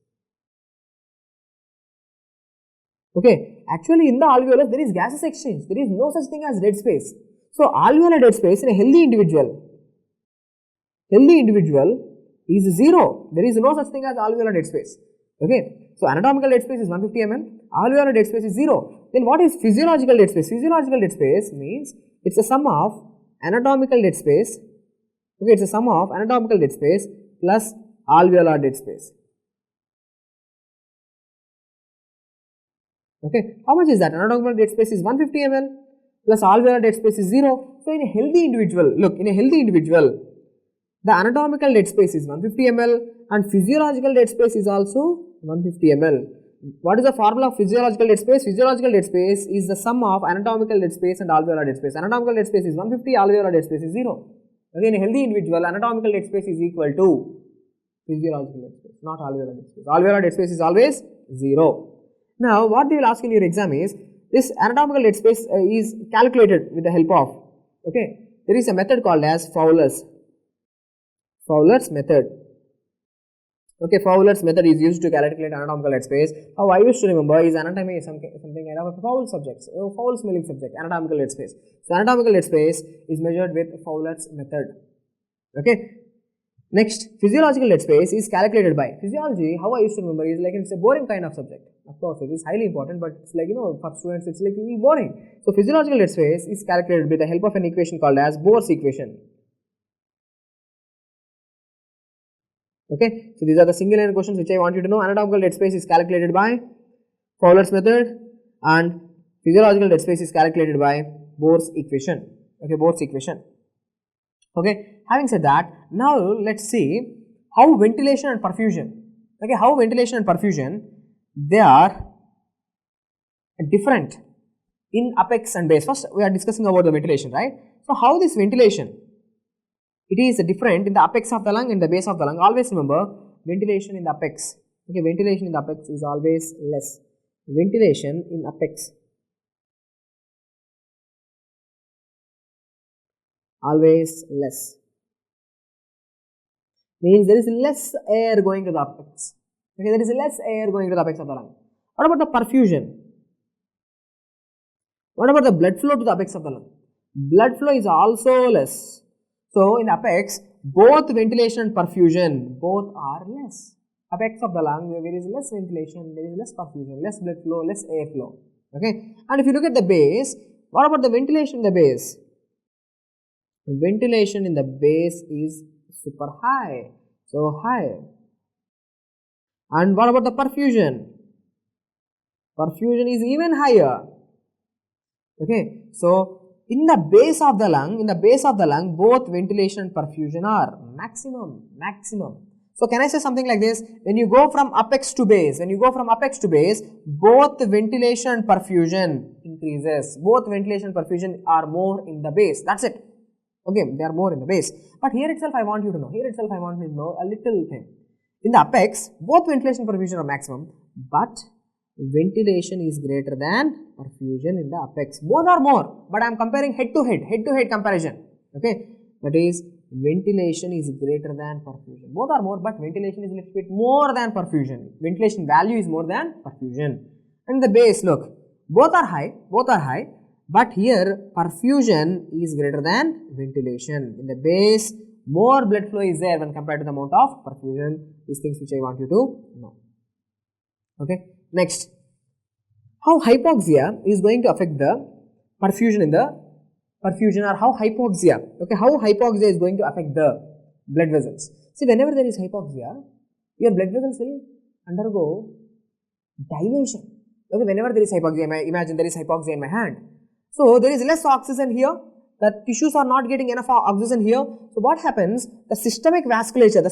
[SPEAKER 1] Okay, actually in the alveolus there is gases exchange, there is no such thing as dead space. So alveolar dead space in a healthy individual is 0. There is no such thing as alveolar dead space. Okay, so anatomical dead space is 150 ml, alveolar dead space is 0. Then what is physiological dead space? Physiological dead space means it's a sum of anatomical dead space. Okay, it's a sum of anatomical dead space plus alveolar dead space. Okay, how much is that? Anatomical dead space is 150 ml plus alveolar dead space is 0. So in a healthy individual, look, in a healthy individual, the anatomical dead space is 150 ml and physiological dead space is also 150 ml. What is the formula of physiological dead space? Physiological dead space is the sum of anatomical dead space and alveolar dead space. Anatomical dead space is 150, alveolar dead space is 0. Okay, in a healthy individual, anatomical dead space is equal to physiological dead space, not alveolar dead space. Alveolar dead space is always 0. Now, what they will ask in your exam is, this anatomical dead space is calculated with the help of, okay, there is a method called as Fowler's method. Okay, Fowler's method is used to calculate anatomical dead space. How I used to remember is anatomy is something kind of a foul subject, foul smelling subject, anatomical dead space. So anatomical dead space is measured with Fowler's method. Okay. Next, physiological dead space is calculated by physiology. How I used to remember is like it's a boring kind of subject. Of course, it is highly important, but it's like, you know, for students it's like really boring. So physiological dead space is calculated with the help of an equation called as Bohr's equation. Okay, so these are the single line questions which I want you to know. Anatomical dead space is calculated by Fowler's method and physiological dead space is calculated by Bohr's equation. Okay, Bohr's equation. Okay, having said that, now let's see how ventilation and perfusion, okay, how ventilation and perfusion, they are different in apex and base. First, we are discussing about the ventilation, right? So, how this ventilation, it is different in the apex of the lung and the base of the lung. Always remember, ventilation in the apex, okay, ventilation in the apex is always less. Ventilation in apex always less, means there is less air going to the apex. Okay, there is less air going to the apex of the lung. What about the perfusion? What about the blood flow to the apex of the lung? Blood flow is also less. So in the apex, both ventilation and perfusion, both are less. Apex of the lung, there is less ventilation, there is less perfusion, less blood flow, less air flow. Okay, and if you look at the base, what about the ventilation in the base? Ventilation in the base is super high, so high. And what about the perfusion? Perfusion is even higher. Okay, so in the base of the lung, both ventilation and perfusion are maximum. So can I say something like this? When you go from apex to base, both ventilation and perfusion increases. Both ventilation and perfusion are more in the base. That's it. Okay, they are more in the base. But here itself I want you to know, a little thing. In the apex, both ventilation and perfusion are maximum, but ventilation is greater than perfusion in the apex. Both are more, but I am comparing head to head comparison. Okay, that is ventilation is greater than perfusion. Both are more, but ventilation is a little bit more than perfusion. Ventilation value is more than perfusion. And the base, look, both are high, but here perfusion is greater than ventilation. In the base, more blood flow is there when compared to the amount of perfusion. These things which I want you to know. Okay, Next, how hypoxia is going to affect the perfusion in the perfusion, or how hypoxia, okay, how hypoxia is going to affect the blood vessels. See, whenever there is hypoxia, your blood vessels will undergo dilation. Okay, whenever there is hypoxia, imagine there is hypoxia in my hand. So, there is less oxygen here, the tissues are not getting enough oxygen here. So, what happens? The systemic vasculature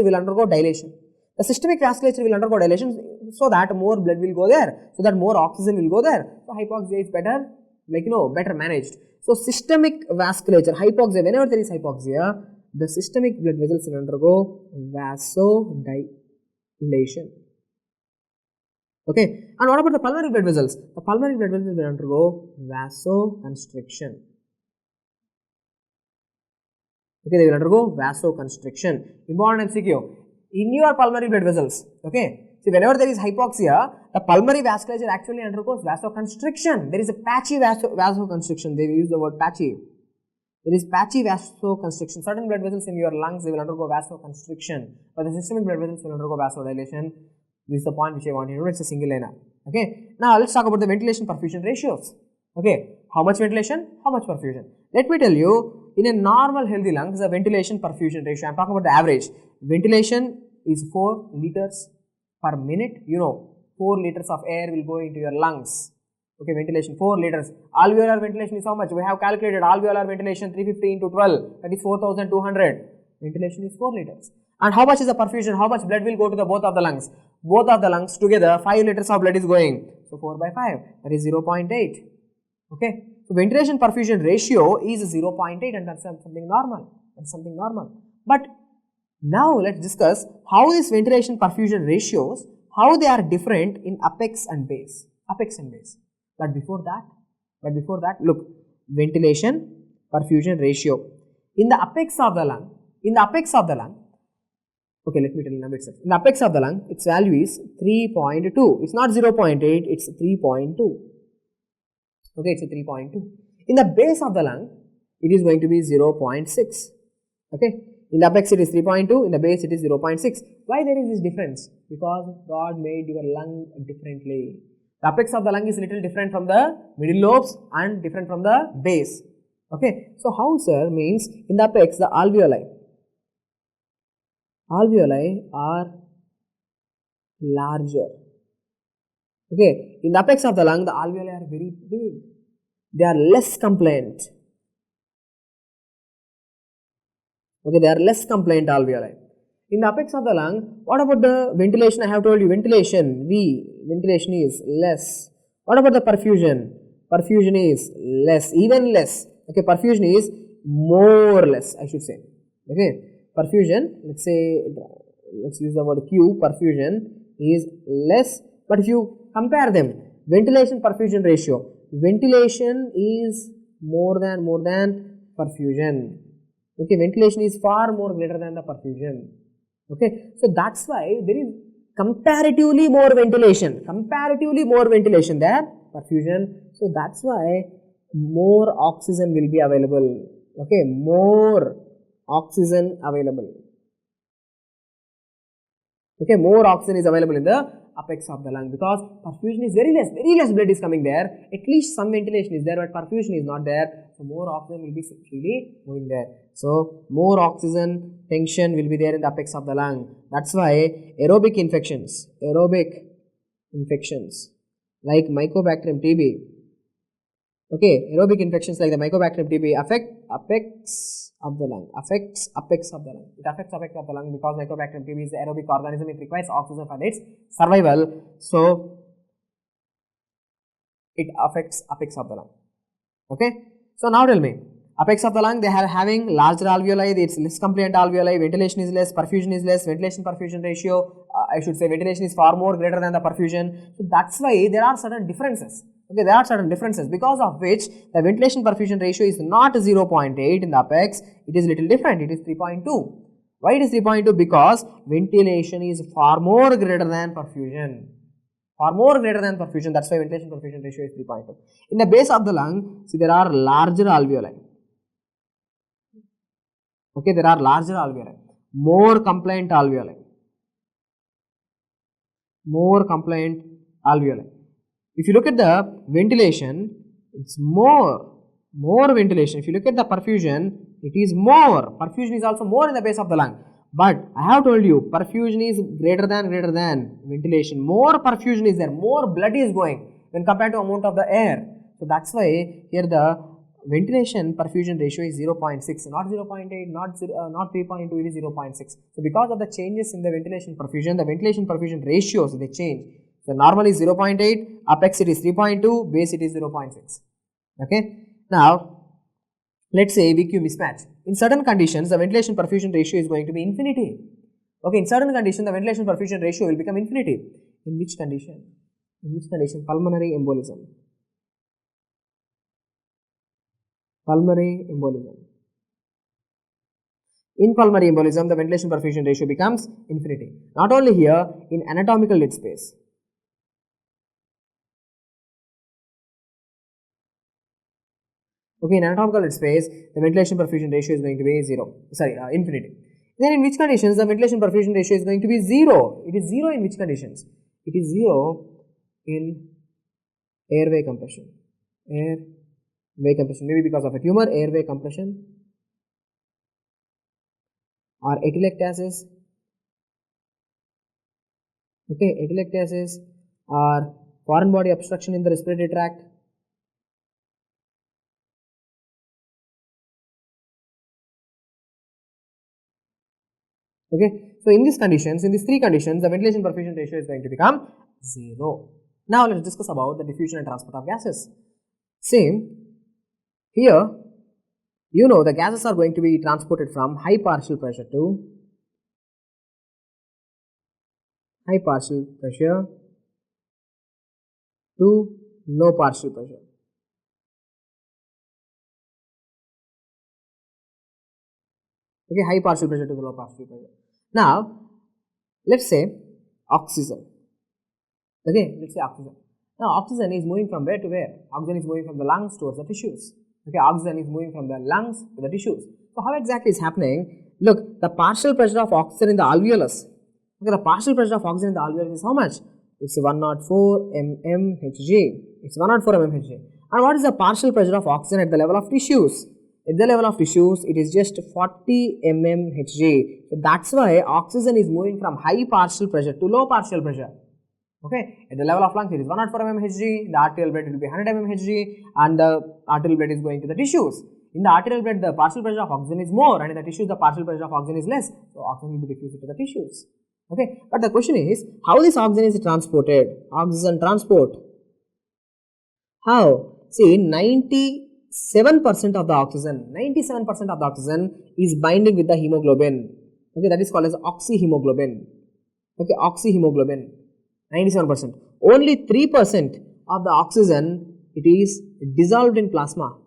[SPEAKER 1] will undergo dilation. The systemic vasculature will undergo dilation so that more blood will go there, so that more oxygen will go there. So, hypoxia is better, better managed. So, systemic vasculature, hypoxia, whenever there is hypoxia, the systemic blood vessels will undergo vasodilation. Okay, and what about the pulmonary blood vessels? The pulmonary blood vessels will undergo vasoconstriction. Okay, they will undergo vasoconstriction. Important MCQ. In your pulmonary blood vessels, okay, see, whenever there is hypoxia, the pulmonary vasculature actually undergoes vasoconstriction. There is a patchy vasoconstriction. They use the word patchy. There is patchy vasoconstriction. Certain blood vessels in your lungs, they will undergo vasoconstriction, but the systemic blood vessels will undergo vasodilation. This is the point which I want you to know. It's a single liner. Okay. Now let's talk about the ventilation perfusion ratios. Okay. How much ventilation? How much perfusion? Let me tell you, in a normal healthy lungs, the ventilation perfusion ratio, I am talking about the average. Ventilation is 4 liters per minute. 4 liters of air will go into your lungs. Okay, ventilation 4 liters. Alveolar ventilation is how much? We have calculated alveolar ventilation 350 into 12, that is 4200. Ventilation is 4 liters. And how much is the perfusion? How much blood will go to the both of the lungs? Both of the lungs together, 5 liters of blood is going. So 4 by 5, that is 0.8. Okay. So ventilation perfusion ratio is 0.8, and that's something normal. That's something normal. But now let's discuss how these ventilation perfusion ratios, how they are different in apex and base. Apex and base. But before that, look, ventilation perfusion ratio. In the apex of the lung, okay, let me tell you now itself. In the apex of the lung, its value is 3.2. It's not 0.8, it's 3.2. Okay, it's a 3.2. In the base of the lung, it is going to be 0.6. Okay, in the apex it is 3.2, in the base it is 0.6. Why there is this difference? Because God made your lung differently. The apex of the lung is little different from the middle lobes and different from the base. Okay, so how, sir? Means in the apex, the alveoli are larger. Okay, in the apex of the lung, the alveoli are very big. They are less compliant. Okay, they are less compliant alveoli. In the apex of the lung, what about the ventilation? I have told you, ventilation is less. What about the perfusion? Perfusion is less, even less. Okay, perfusion is more or less, I should say. Okay, perfusion, let's use the word Q, perfusion is less. But if you compare them, ventilation perfusion ratio, ventilation is more than perfusion. Okay, ventilation is far more greater than the perfusion. Okay, so that's why there is comparatively more ventilation than perfusion. So that's why more oxygen will be available. Okay, more oxygen available. Okay, more oxygen is available in the apex of the lung, because perfusion is very less blood is coming there. At least some ventilation is there, but perfusion is not there. So more oxygen will be freely moving there. So more oxygen tension will be there in the apex of the lung. That's why aerobic infections like Mycobacterium TB. Okay, aerobic infections like the Mycobacterium TB affect apex of the lung. It affects apex of the lung because Mycobacterium TB is an aerobic organism. It requires oxygen for its survival. So it affects apex of the lung. Okay. So now tell me, apex of the lung, they are having larger alveoli, it's less compliant alveoli, ventilation is less, perfusion is less, ventilation perfusion ratio, I should say ventilation is far more greater than the perfusion. So that's why there are certain differences. Okay, there are certain differences because of which the ventilation perfusion ratio is not 0.8 in the apex, it is little different, it is 3.2. Why it is 3.2? Because ventilation is far more greater than perfusion. That's why ventilation perfusion ratio is 3.2. In the base of the lung, see, there are larger alveoli. Okay, there are larger alveoli, more compliant alveoli. more compliant alveoli. If you look at the ventilation, it's more ventilation. If you look at the perfusion, it is more. Perfusion is also more in the base of the lung. But I have told you, perfusion is greater than ventilation. More perfusion is there, more blood is going when compared to amount of the air. So that's why here the ventilation perfusion ratio is 0.6, not 0.8, not 3.2, it is 0.6. So because of the changes in the ventilation perfusion ratios, they change. So normal is 0.8, apex it is 3.2, base it is 0.6. Okay. Now let's say VQ mismatch. In certain conditions, the ventilation perfusion ratio is going to be infinity. Okay, in certain conditions, the ventilation perfusion ratio will become infinity. In which condition? Pulmonary embolism. Pulmonary embolism. In pulmonary embolism, the ventilation perfusion ratio becomes infinity. Not only here, in anatomical dead space. Okay, in anatomical dead space, the ventilation perfusion ratio is going to be infinity. Then in which conditions the ventilation perfusion ratio is going to be 0? It is 0 in which conditions? It is 0 in airway compression. Maybe because of a tumor, airway compression, or atelectasis. Okay, atelectasis or foreign body obstruction in the respiratory tract. Okay, so in these three conditions, the ventilation perfusion ratio is going to become 0. Now let's discuss about the diffusion and transport of gases. Same here, you know the gases are going to be transported from high partial pressure to low partial pressure. Okay, high partial pressure to the low partial pressure. Now, let's say oxygen. Okay, let's say oxygen. Now, oxygen is moving from where to where? Oxygen is moving from the lungs towards the tissues. Okay, oxygen is moving from the lungs to the tissues. So, how exactly is happening? Look, the partial pressure of oxygen in the alveolus. Okay, the partial pressure of oxygen in the alveolus is how much? It's 104 mmHg. It's 104 mmHg. And what is the partial pressure of oxygen at the level of tissues? At the level of tissues, it is just 40 mmHg. So that's why oxygen is moving from high partial pressure to low partial pressure. Okay, at the level of lungs, it is 104 mmHg. The arterial bed will be 100 mmHg, and the arterial bed is going to the tissues. In the arterial bed, the partial pressure of oxygen is more, and in the tissues, the partial pressure of oxygen is less. So oxygen will be diffused to the tissues. Okay, but the question is, how this oxygen is transported? Oxygen transport. How? See, 97% of the oxygen is binding with the hemoglobin. Okay, that is called as oxyhemoglobin. Okay, oxyhemoglobin, 97%. Only 3% of the oxygen, it is dissolved in plasma.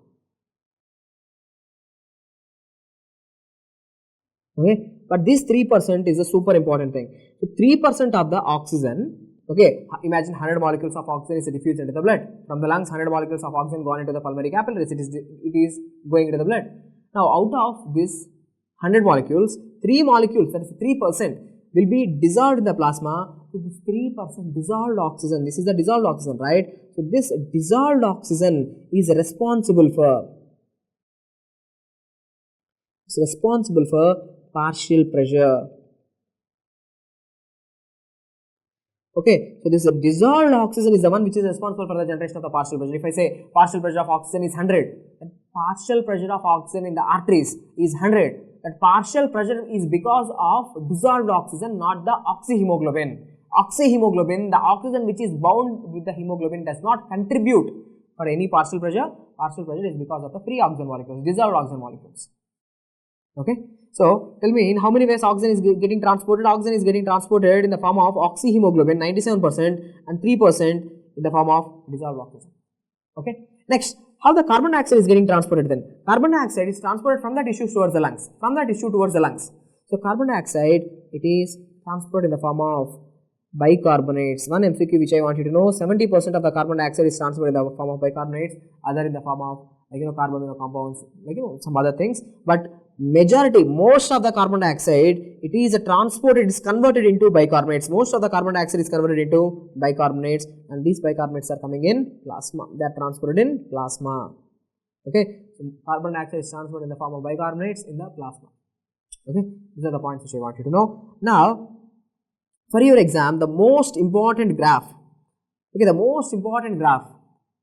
[SPEAKER 1] Okay, but this 3% is a super important thing. So 3% of the oxygen, okay, imagine 100 molecules of oxygen is diffused into the blood. From the lungs, 100 molecules of oxygen gone into the pulmonary capillaries, it is going into the blood. Now, out of this 100 molecules, 3 molecules, that is 3%, will be dissolved in the plasma. So this 3% dissolved oxygen, this is the dissolved oxygen, right? So this dissolved oxygen is responsible for partial pressure. Okay, so this dissolved oxygen is the one which is responsible for the generation of the partial pressure. If I say partial pressure of oxygen is 100, then partial pressure of oxygen in the arteries is 100. That partial pressure is because of dissolved oxygen, not the oxyhemoglobin. Oxyhemoglobin, the oxygen which is bound with the hemoglobin, does not contribute for any partial pressure. Partial pressure is because of the free oxygen molecules, dissolved oxygen molecules. Okay, so tell me, in how many ways oxygen is getting transported? Oxygen is getting transported in the form of oxyhemoglobin, 97%, and 3% in the form of dissolved oxygen. Okay, next, how the carbon dioxide is getting transported then? Carbon dioxide is transported from the tissues towards the lungs, So carbon dioxide, it is transported in the form of bicarbonates. One MCQ which I want you to know, 70% of the carbon dioxide is transported in the form of bicarbonates, other in the form of carbon compounds, some other things. But majority, most of the carbon dioxide, it is transported, it is converted into bicarbonates. Most of the carbon dioxide is converted into bicarbonates, and these bicarbonates are coming in plasma. They are transported in plasma. Okay, so carbon dioxide is transferred in the form of bicarbonates in the plasma. Okay, these are the points which I want you to know. Now, for your exam, the most important graph, okay, the most important graph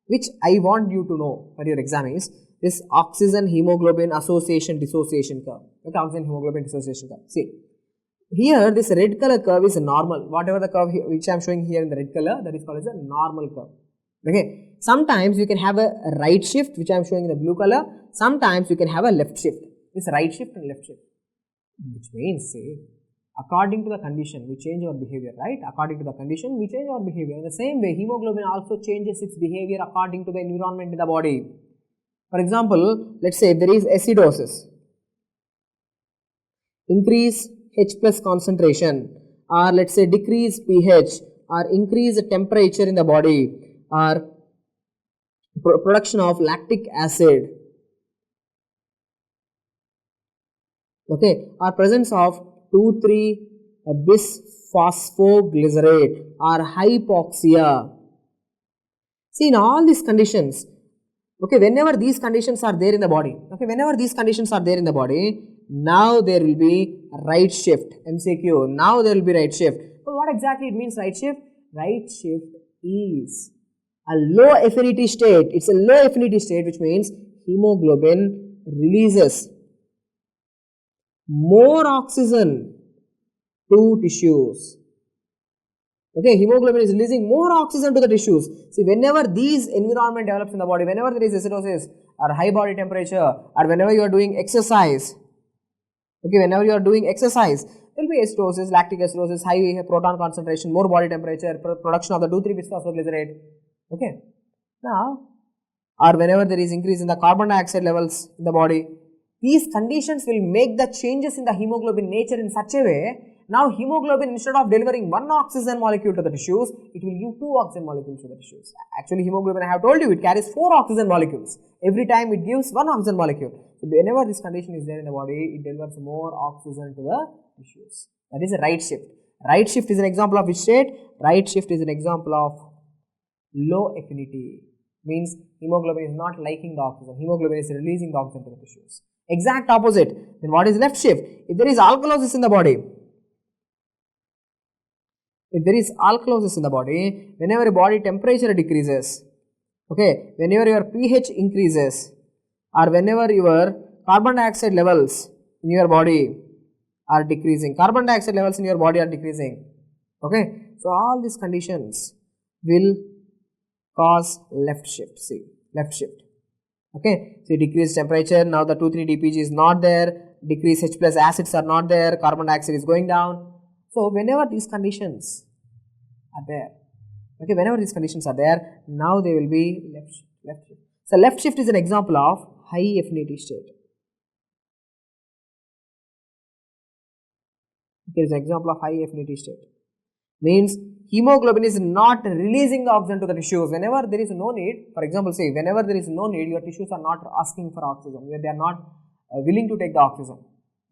[SPEAKER 1] which I want you to know for your exam is this oxygen hemoglobin association dissociation curve. Okay, oxygen hemoglobin dissociation curve. See, here this red color curve is normal. Whatever the curve here, which I am showing here in the red color, that is called as a normal curve. Okay, sometimes you can have a right shift, which I am showing in the blue color. Sometimes you can have a left shift. This right shift and left shift, which means, say, according to the condition, we change our behavior, right? According to the condition, we change our behavior. In the same way, hemoglobin also changes its behavior according to the environment in the body. For example, let's say there is acidosis, increase H plus concentration, or let's say decrease pH, or increase temperature in the body, or production of lactic acid, okay, or presence of 2,3-bisphosphoglycerate or hypoxia. See, in all these conditions, okay, whenever these conditions are there in the body, okay, whenever these conditions are there in the body, now there will be right shift, MCQ, now there will be right shift. But what exactly it means right shift? Right shift is a low affinity state. It's a low affinity state, which means hemoglobin releases more oxygen to tissues. Okay, hemoglobin is releasing more oxygen to the tissues. See, whenever these environment develops in the body, whenever there is acidosis or high body temperature, or whenever you are doing exercise, okay, whenever you are doing exercise, there will be acidosis, lactic acidosis, high proton concentration, more body temperature, production of the 2,3-bisphosphoglycerate. Okay, now, or whenever there is increase in the carbon dioxide levels in the body, these conditions will make the changes in the hemoglobin nature in such a way. Now, hemoglobin, instead of delivering one oxygen molecule to the tissues, it will give two oxygen molecules to the tissues. Actually, hemoglobin, I have told you, it carries 4 oxygen molecules. Every time it gives one oxygen molecule. So, whenever this condition is there in the body, it delivers more oxygen to the tissues. That is a right shift. Right shift is an example of which state? Right shift is an example of low affinity. Means hemoglobin is not liking the oxygen. Hemoglobin is releasing the oxygen to the tissues. Exact opposite. Then what is left shift? If there is alkalosis in the body, whenever your body temperature decreases, okay, whenever your pH increases, or whenever your carbon dioxide levels in your body are decreasing, okay, so all these conditions will cause left shift. See, left shift. Okay, so decreased temperature, now the 2,3-DPG is not there, decreased H plus acids are not there, carbon dioxide is going down. So, whenever these conditions are there, okay, now they will be left shift. So, left shift is an example of high affinity state. It is an example of high affinity state. Means hemoglobin is not releasing the oxygen to the tissues. Whenever there is no need, for example, say whenever there is no need, your tissues are not asking for oxygen, they are not willing to take the oxygen.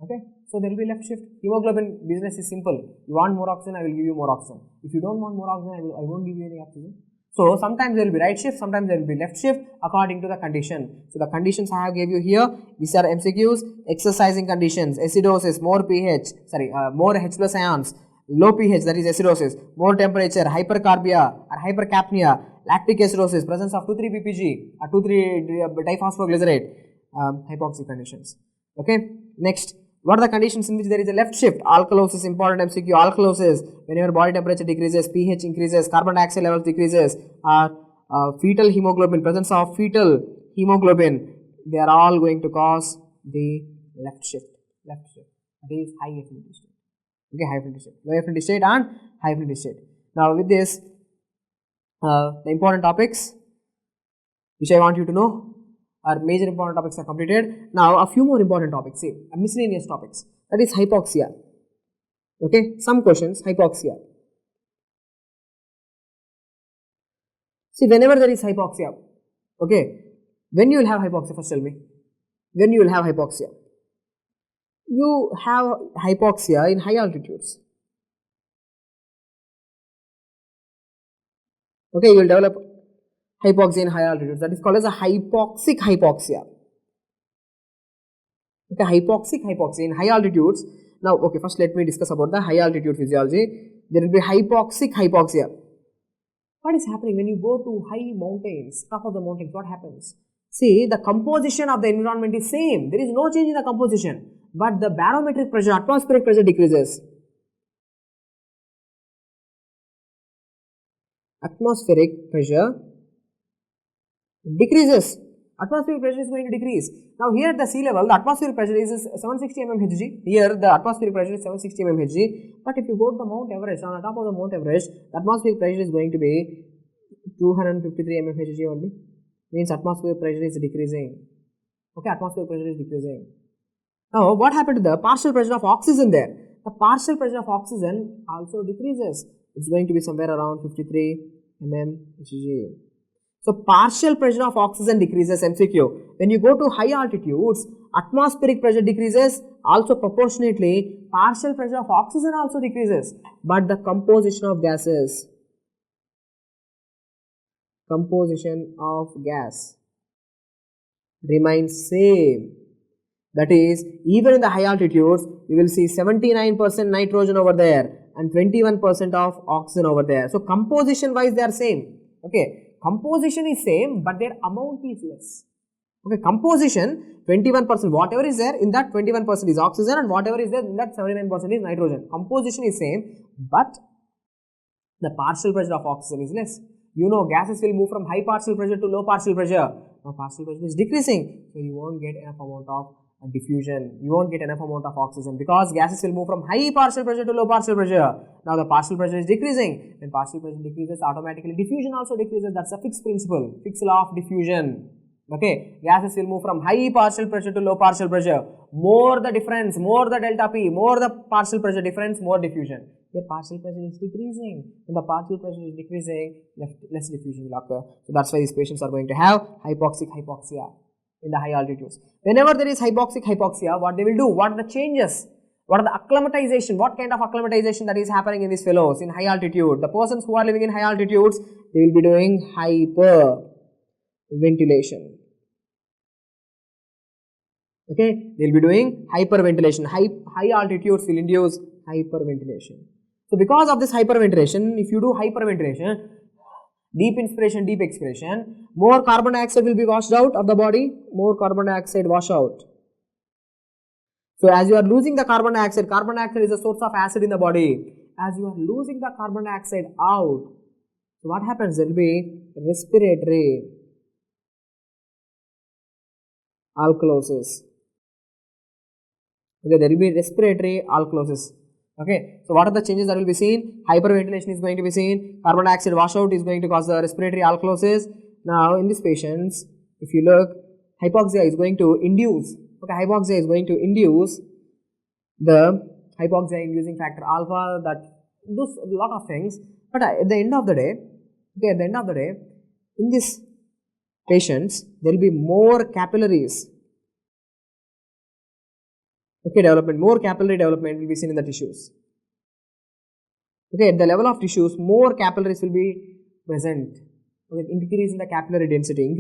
[SPEAKER 1] Okay, so there will be left shift. Hemoglobin business is simple. You want more oxygen, I will give you more oxygen. If you don't want more oxygen, I won't give you any oxygen. So sometimes there will be right shift, sometimes there will be left shift according to the condition. So the conditions I have gave you here, these are MCQs. Exercising conditions: acidosis, more pH, more H plus ions, low pH, that is acidosis, more temperature, hypercarbia or hypercapnia, lactic acidosis, presence of 2,3-BPG or 2,3-diphosphoglycerate, hypoxic conditions. Okay, next, what are the conditions in which there is a left shift? Alkalosis, important MCQ. Alkalosis, whenever body temperature decreases, pH increases, carbon dioxide levels decreases, fetal hemoglobin, presence of fetal hemoglobin, they are all going to cause the left shift. That is high affinity state. Okay, high affinity state, low affinity state and high affinity state. Now with this, the important topics which I want you to know, our major important topics are completed. Now a few more important topics, say miscellaneous topics, that is hypoxia. Okay, some questions, hypoxia. See, whenever there is hypoxia, okay, when you will have hypoxia, first tell me, when you will have hypoxia. you have hypoxia in high altitudes. Okay, you will develop hypoxia in high altitudes. That is called as a hypoxic hypoxia. Okay, hypoxic hypoxia in high altitudes. Now, okay, first let me discuss about the high altitude physiology. There will be hypoxic hypoxia. What is happening when you go to high mountains, top of the mountains? What happens? See, the composition of the environment is same. There is no change in the composition, but the barometric pressure, atmospheric pressure decreases. Atmospheric pressure decreases. Atmospheric pressure is going to decrease. Now here at the sea level, the atmospheric pressure is 760 mmHg. Here the atmospheric pressure is 760 mmHg. But if you go to the Mount Everest, on the top of the Mount Everest, the atmospheric pressure is going to be 253 mmHg only. Means atmospheric pressure is decreasing. Okay, atmospheric pressure is decreasing. Now what happened to the partial pressure of oxygen there? The partial pressure of oxygen also decreases. It's going to be somewhere around 53 mmHg. So partial pressure of oxygen decreases, MCQ. When you go to high altitudes, atmospheric pressure decreases, also proportionately partial pressure of oxygen also decreases, but the composition of gas remains same. That is, even in the high altitudes, you will see 79% nitrogen over there and 21% of oxygen over there. So composition wise they are same. Okay. Composition is same, but their amount is less. Okay, composition 21%, whatever is there in that 21% is oxygen and whatever is there in that 79% is nitrogen. Composition is same, but the partial pressure of oxygen is less. You know, gases will move from high partial pressure to low partial pressure. Now partial pressure is decreasing, so you won't get enough amount of diffusion. You won't get enough amount of oxygen because gases will move from high partial pressure to low partial pressure. Now the partial pressure is decreasing. When partial pressure decreases, automatically diffusion also decreases. That's a fixed principle, fixed law of diffusion. Okay, gases will move from high partial pressure to low partial pressure. More the difference, more the delta P, more the partial pressure difference, more diffusion. Here partial pressure is decreasing. When the partial pressure is decreasing, less diffusion will occur. So that's why these patients are going to have hypoxic hypoxia in the high altitudes. Whenever there is hypoxic hypoxia, what they will do? What are the changes? What are the acclimatization? What kind of acclimatization that is happening in these fellows in high altitude? The persons who are living in high altitudes, they will be doing hyperventilation. Okay, they will be doing hyperventilation. High altitudes will induce hyperventilation. So because of this hyperventilation, if you do hyperventilation, deep inspiration, deep expiration, more carbon dioxide will be washed out of the body, more carbon dioxide wash out. So as you are losing the carbon dioxide is a source of acid in the body. As you are losing the carbon dioxide out, so what happens? There will be respiratory alkalosis. Okay, there will be respiratory alkalosis. Okay, so what are the changes that will be seen? Hyperventilation is going to be seen, carbon dioxide washout is going to cause the respiratory alkalosis. Now in these patients, if you look, hypoxia is going to induce, okay, hypoxia is going to induce the hypoxia inducing factor alpha, that does a lot of things, but at the end of the day, okay, at the end of the day, in these patients, there will be more capillaries. Okay, development, more capillary development will be seen in the tissues. Okay, at the level of tissues, more capillaries will be present. Okay, increase in the capillary density at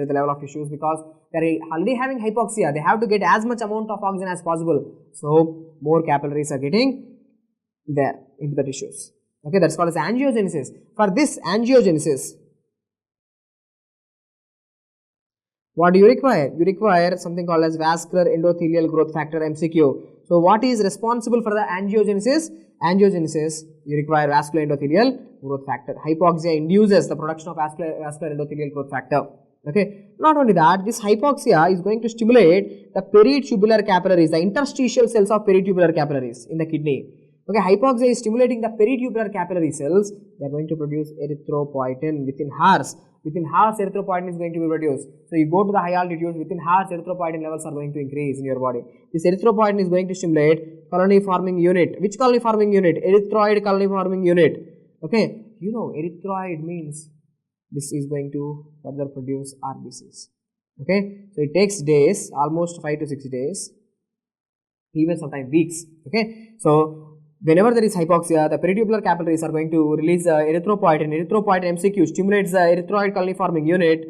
[SPEAKER 1] the level of tissues, because they are already having hypoxia. They have to get as much amount of oxygen as possible. So more capillaries are getting there into the tissues. Okay, that's called as angiogenesis. For this angiogenesis, what do you require? You require something called as vascular endothelial growth factor, MCQ. So what is responsible for the angiogenesis? Angiogenesis, you require vascular endothelial growth factor. Hypoxia induces the production of vascular endothelial growth factor. Okay, not only that, this hypoxia is going to stimulate the peritubular capillaries, the interstitial cells of peritubular capillaries in the kidney. Okay, hypoxia is stimulating the peritubular capillary cells. They are going to produce erythropoietin within hours. Within hours, erythropoietin is going to be produced. So you go to the high altitudes, within hours, erythropoietin levels are going to increase in your body. This erythropoietin is going to stimulate colony forming unit. Which colony forming unit? Erythroid colony forming unit. Okay, you know, erythroid means this is going to further produce RBCs. Okay, so it takes days, almost 5 to 6 days. even sometimes weeks. Okay, so whenever there is hypoxia, the peritubular capillaries are going to release erythropoietin. Erythropoietin MCQ stimulates the erythroid colony forming unit,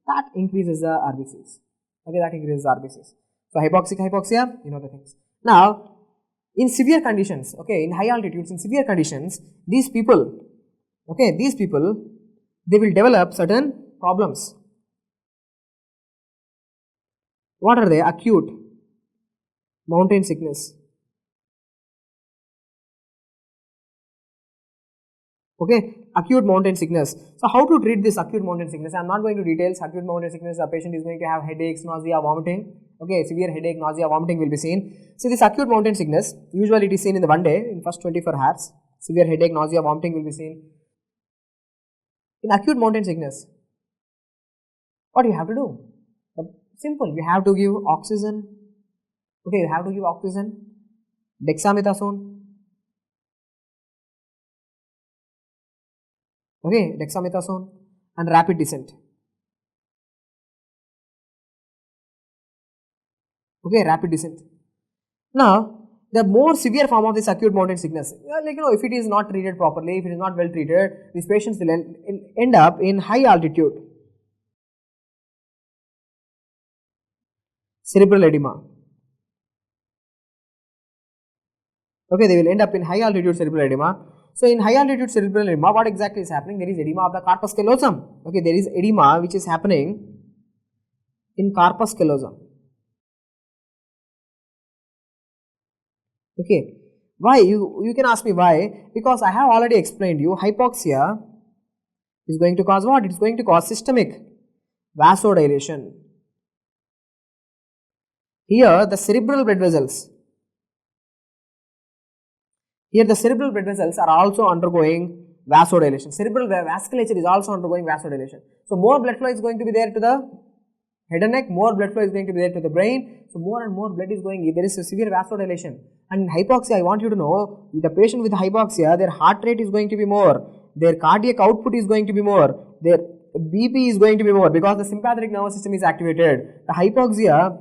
[SPEAKER 1] that increases the RBCs. Okay, that increases the RBCs. So hypoxia, you know the things. Now, in severe conditions, okay, in high altitudes, in severe conditions, these people, they will develop certain problems. What are they? Acute mountain sickness. Okay, acute mountain sickness. So how to treat this acute mountain sickness? I am not going to details. Acute mountain sickness, the patient is going to have headaches, nausea, vomiting. Okay, severe headache, nausea, vomiting will be seen. So this acute mountain sickness, usually it is seen in the one day, in first 24 hours. Severe headache, nausea, vomiting will be seen. In acute mountain sickness, what you have to do? Simple, you have to give oxygen. Okay, you have to give oxygen, dexamethasone. Okay, dexamethasone and rapid descent. Okay, rapid descent. Now, the more severe form of this acute mountain sickness, like if it is not treated properly, if it is not well treated, these patients will end up in high altitude cerebral edema. Okay, they will end up in high altitude cerebral edema. So, in high altitude cerebral edema, what exactly is happening? There is edema of the corpus callosum. Okay, there is edema which is happening in corpus callosum. Okay, why? You can ask me why? Because I have already explained you, hypoxia is going to cause what? It is going to cause systemic vasodilation. Here the cerebral blood vessels, are also undergoing vasodilation. Cerebral vasculature is also undergoing vasodilation. So more blood flow is going to be there to the head and neck, more blood flow is going to be there to the brain. So more and more blood is going, there is a severe vasodilation. And hypoxia, I want you to know, the patient with hypoxia, their heart rate is going to be more, their cardiac output is going to be more, their BP is going to be more, because the sympathetic nervous system is activated. The hypoxia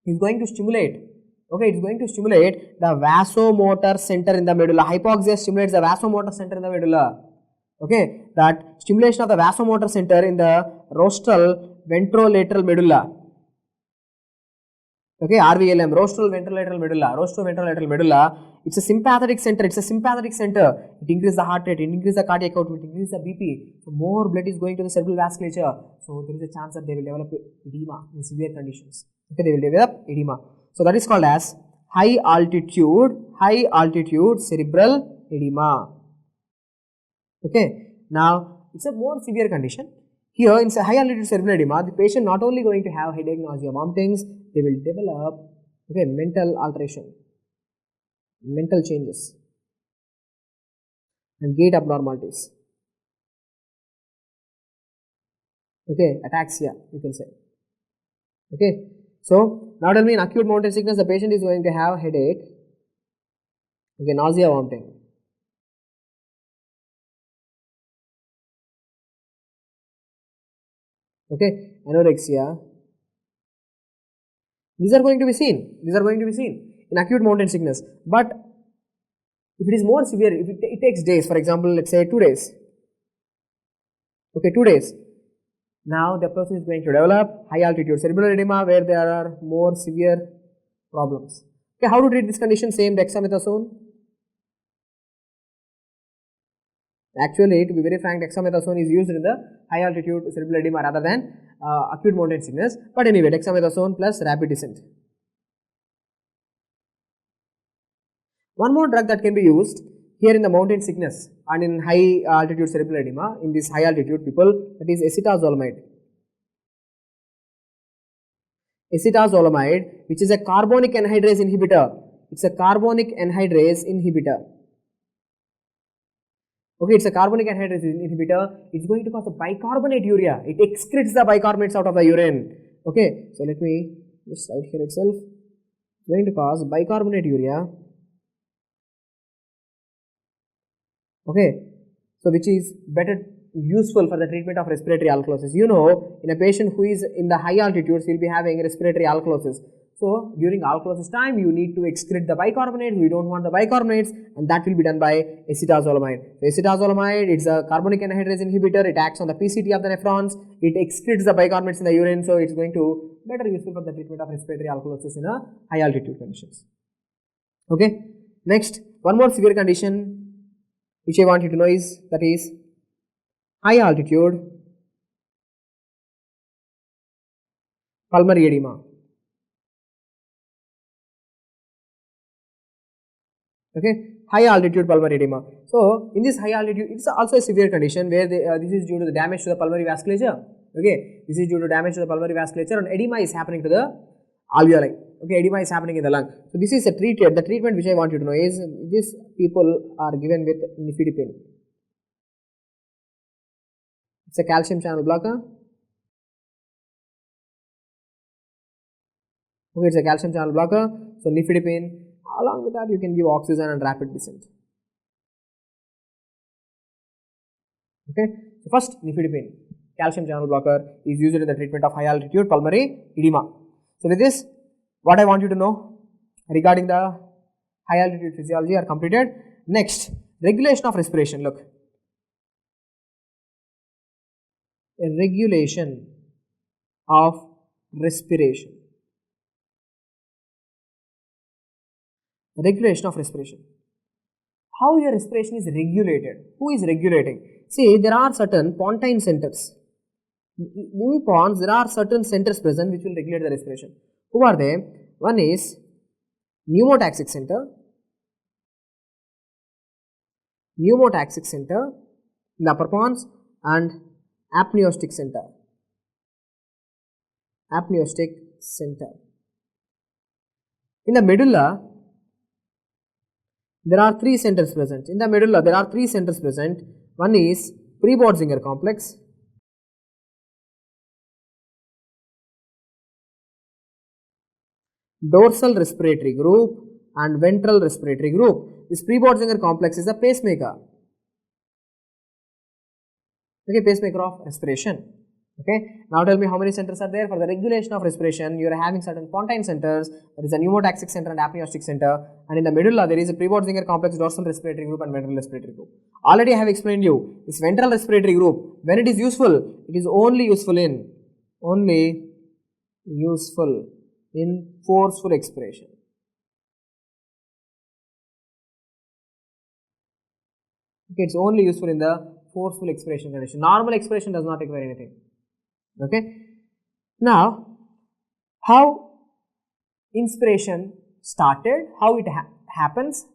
[SPEAKER 1] is going to stimulate, okay, it is going to stimulate the vasomotor center in the medulla. Hypoxia stimulates the vasomotor center in the medulla. Okay, that stimulation of the vasomotor center in the rostral ventrolateral medulla. Okay, RVLM, rostral ventrolateral medulla, it's a sympathetic center, it increases the heart rate, it increases the cardiac output, it increases the BP, so more blood is going to the cerebral vasculature, so there is a chance that they will develop edema in severe conditions. Okay, they will develop edema. So that is called as high altitude cerebral edema. Okay, now it's a more severe condition. Here in high altitude cerebral edema, the patient not only going to have headache, nausea, vomitings, they will develop mental alteration, mental changes and gait abnormalities. Okay, ataxia you can say. Okay, so now tell me, in acute mountain sickness, the patient is going to have headache, okay, nausea, vomiting. Okay, anorexia. These are going to be seen. In acute mountain sickness. But if it is more severe, if it takes days, for example, let's say 2 days. Okay, 2 days. Now the person is going to develop high altitude cerebral edema where there are more severe problems. Okay, how to treat this condition? Same, dexamethasone. Actually, to be very frank, dexamethasone is used in the high altitude cerebral edema rather than acute mountain sickness. But anyway, dexamethasone plus rapid descent. One more drug that can be used here in the mountain sickness and in high altitude cerebral edema, in this high altitude people, that is acetazolamide. Acetazolamide, which is a carbonic anhydrase inhibitor. It's a carbonic anhydrase inhibitor. Okay, it's a carbonic anhydrase inhibitor. It's going to cause a bicarbonate urea. It excretes the bicarbonates out of the urine. Okay, so let me just write here itself. It's going to cause bicarbonate urea. Okay, so which is better useful for the treatment of respiratory alkalosis. You know, in a patient who is in the high altitudes, he will be having respiratory alkalosis. So during alkalosis time, you need to excrete the bicarbonates. We don't want the bicarbonates, and that will be done by acetazolamide. So acetazolamide, it's a carbonic anhydrase inhibitor. It acts on the PCT of the nephrons. It excretes the bicarbonates in the urine, so it's going to better useful for the treatment of respiratory alkalosis in a high altitude conditions. Okay. Next, one more severe condition which I want you to know is that is high altitude pulmonary edema. Okay, high altitude pulmonary edema. So in this high altitude, it's also a severe condition where this is due to the damage to the pulmonary vasculature. Okay, this is due to damage to the pulmonary vasculature, and edema is happening to the alveoli. Okay, edema is happening in the lung. So this is a treated. The treatment which I want you to know is these people are given with nifedipine. It's a calcium channel blocker. Okay, it's a calcium channel blocker. So nifedipine. Along with that, you can give oxygen and rapid descent. Okay, so first nifedipine, calcium channel blocker, is used in the treatment of high altitude pulmonary edema. So with this, what I want you to know regarding the high altitude physiology are completed. Next, regulation of respiration. Look, a regulation of respiration. Regulation of respiration. How your respiration is regulated? Who is regulating? See, there are certain pontine centers. In ponds, there are certain centers present which will regulate the respiration. Who are they? One is pneumotaxic center, in the upper pons, and apneustic center. In the medulla, there are three centers present. In the medulla, there are three centers present. One is pre-Botzinger complex, dorsal respiratory group, and ventral respiratory group. This pre-Botzinger complex is the pacemaker. Okay, pacemaker of respiration. Okay, now tell me how many centers are there for the regulation of respiration. You are having certain pontine centers, there is a pneumotaxic center and apneustic center, and in the medulla there is a pre-Botzinger complex, dorsal respiratory group, and ventral respiratory group. Already I have explained you this ventral respiratory group. When it is useful, it is only useful in forceful expiration. Okay, it's only useful in the forceful expiration condition. Normal expiration does not require anything. Okay. Now, how inspiration started, how it happens,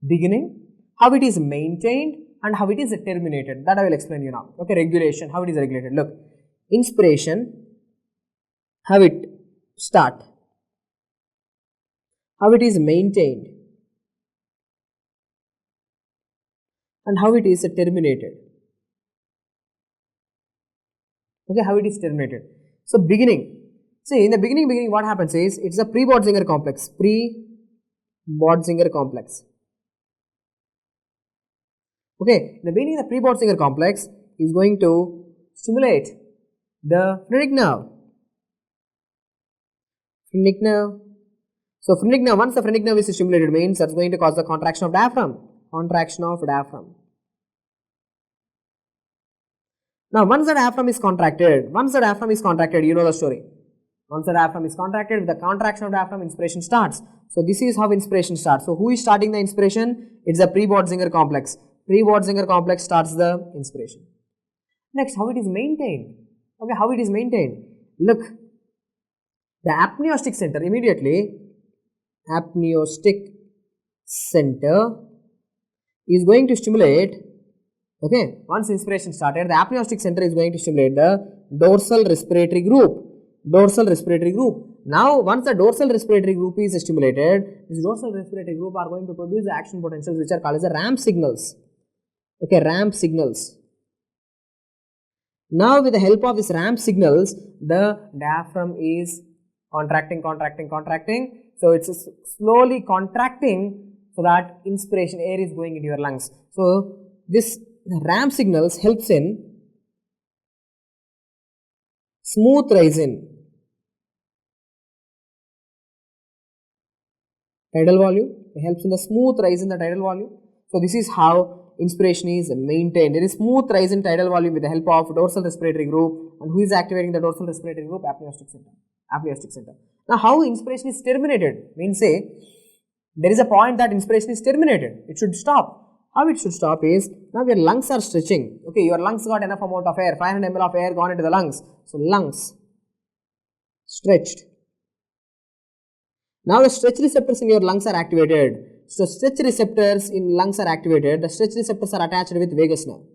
[SPEAKER 1] beginning, how it is maintained, and how it is terminated. That I will explain you now. Okay, regulation, how it is regulated. Look, inspiration, how it start, how it is maintained, and how it is terminated. Okay, how it is terminated. So beginning, see in the beginning what happens is it's a pre-Botzinger complex. Okay, in the beginning the pre-Botzinger complex is going to stimulate the phrenic nerve. So phrenic nerve, once the phrenic nerve is stimulated, means that's going to cause the contraction of diaphragm. Now, once the diaphragm is contracted, you know the story. Once the diaphragm is contracted, with the contraction of diaphragm, inspiration starts. So, this is how inspiration starts. So, who is starting the inspiration? It's the pre-Botzinger complex. Pre-Botzinger complex starts the inspiration. Next, how it is maintained. Okay, how it is maintained. Look, the apneustic center, immediately, apneustic center is going to stimulate. Okay, once inspiration started, the apneustic center is going to stimulate the dorsal respiratory group. Now, once the dorsal respiratory group is stimulated, this dorsal respiratory group are going to produce the action potentials which are called as the ramp signals. Okay, ramp signals. Now, with the help of these ramp signals, the diaphragm is contracting. So, it's slowly contracting so that inspiration, air is going into your lungs. So, this ramp signals helps in smooth rise in tidal volume. It helps in the smooth rise in the tidal volume. So this is how inspiration is maintained. There is smooth rise in tidal volume with the help of dorsal respiratory group. And who is activating the dorsal respiratory group? Apneustic center. Apneustic center. Now how inspiration is terminated? Means say there is a point that inspiration is terminated. It should stop. How it should stop is, now your lungs are stretching. Okay, your lungs got enough amount of air, 500 ml of air gone into the lungs. So lungs stretched. Now the stretch receptors in your lungs are activated. So stretch receptors in lungs are activated. The stretch receptors are attached with vagus nerve.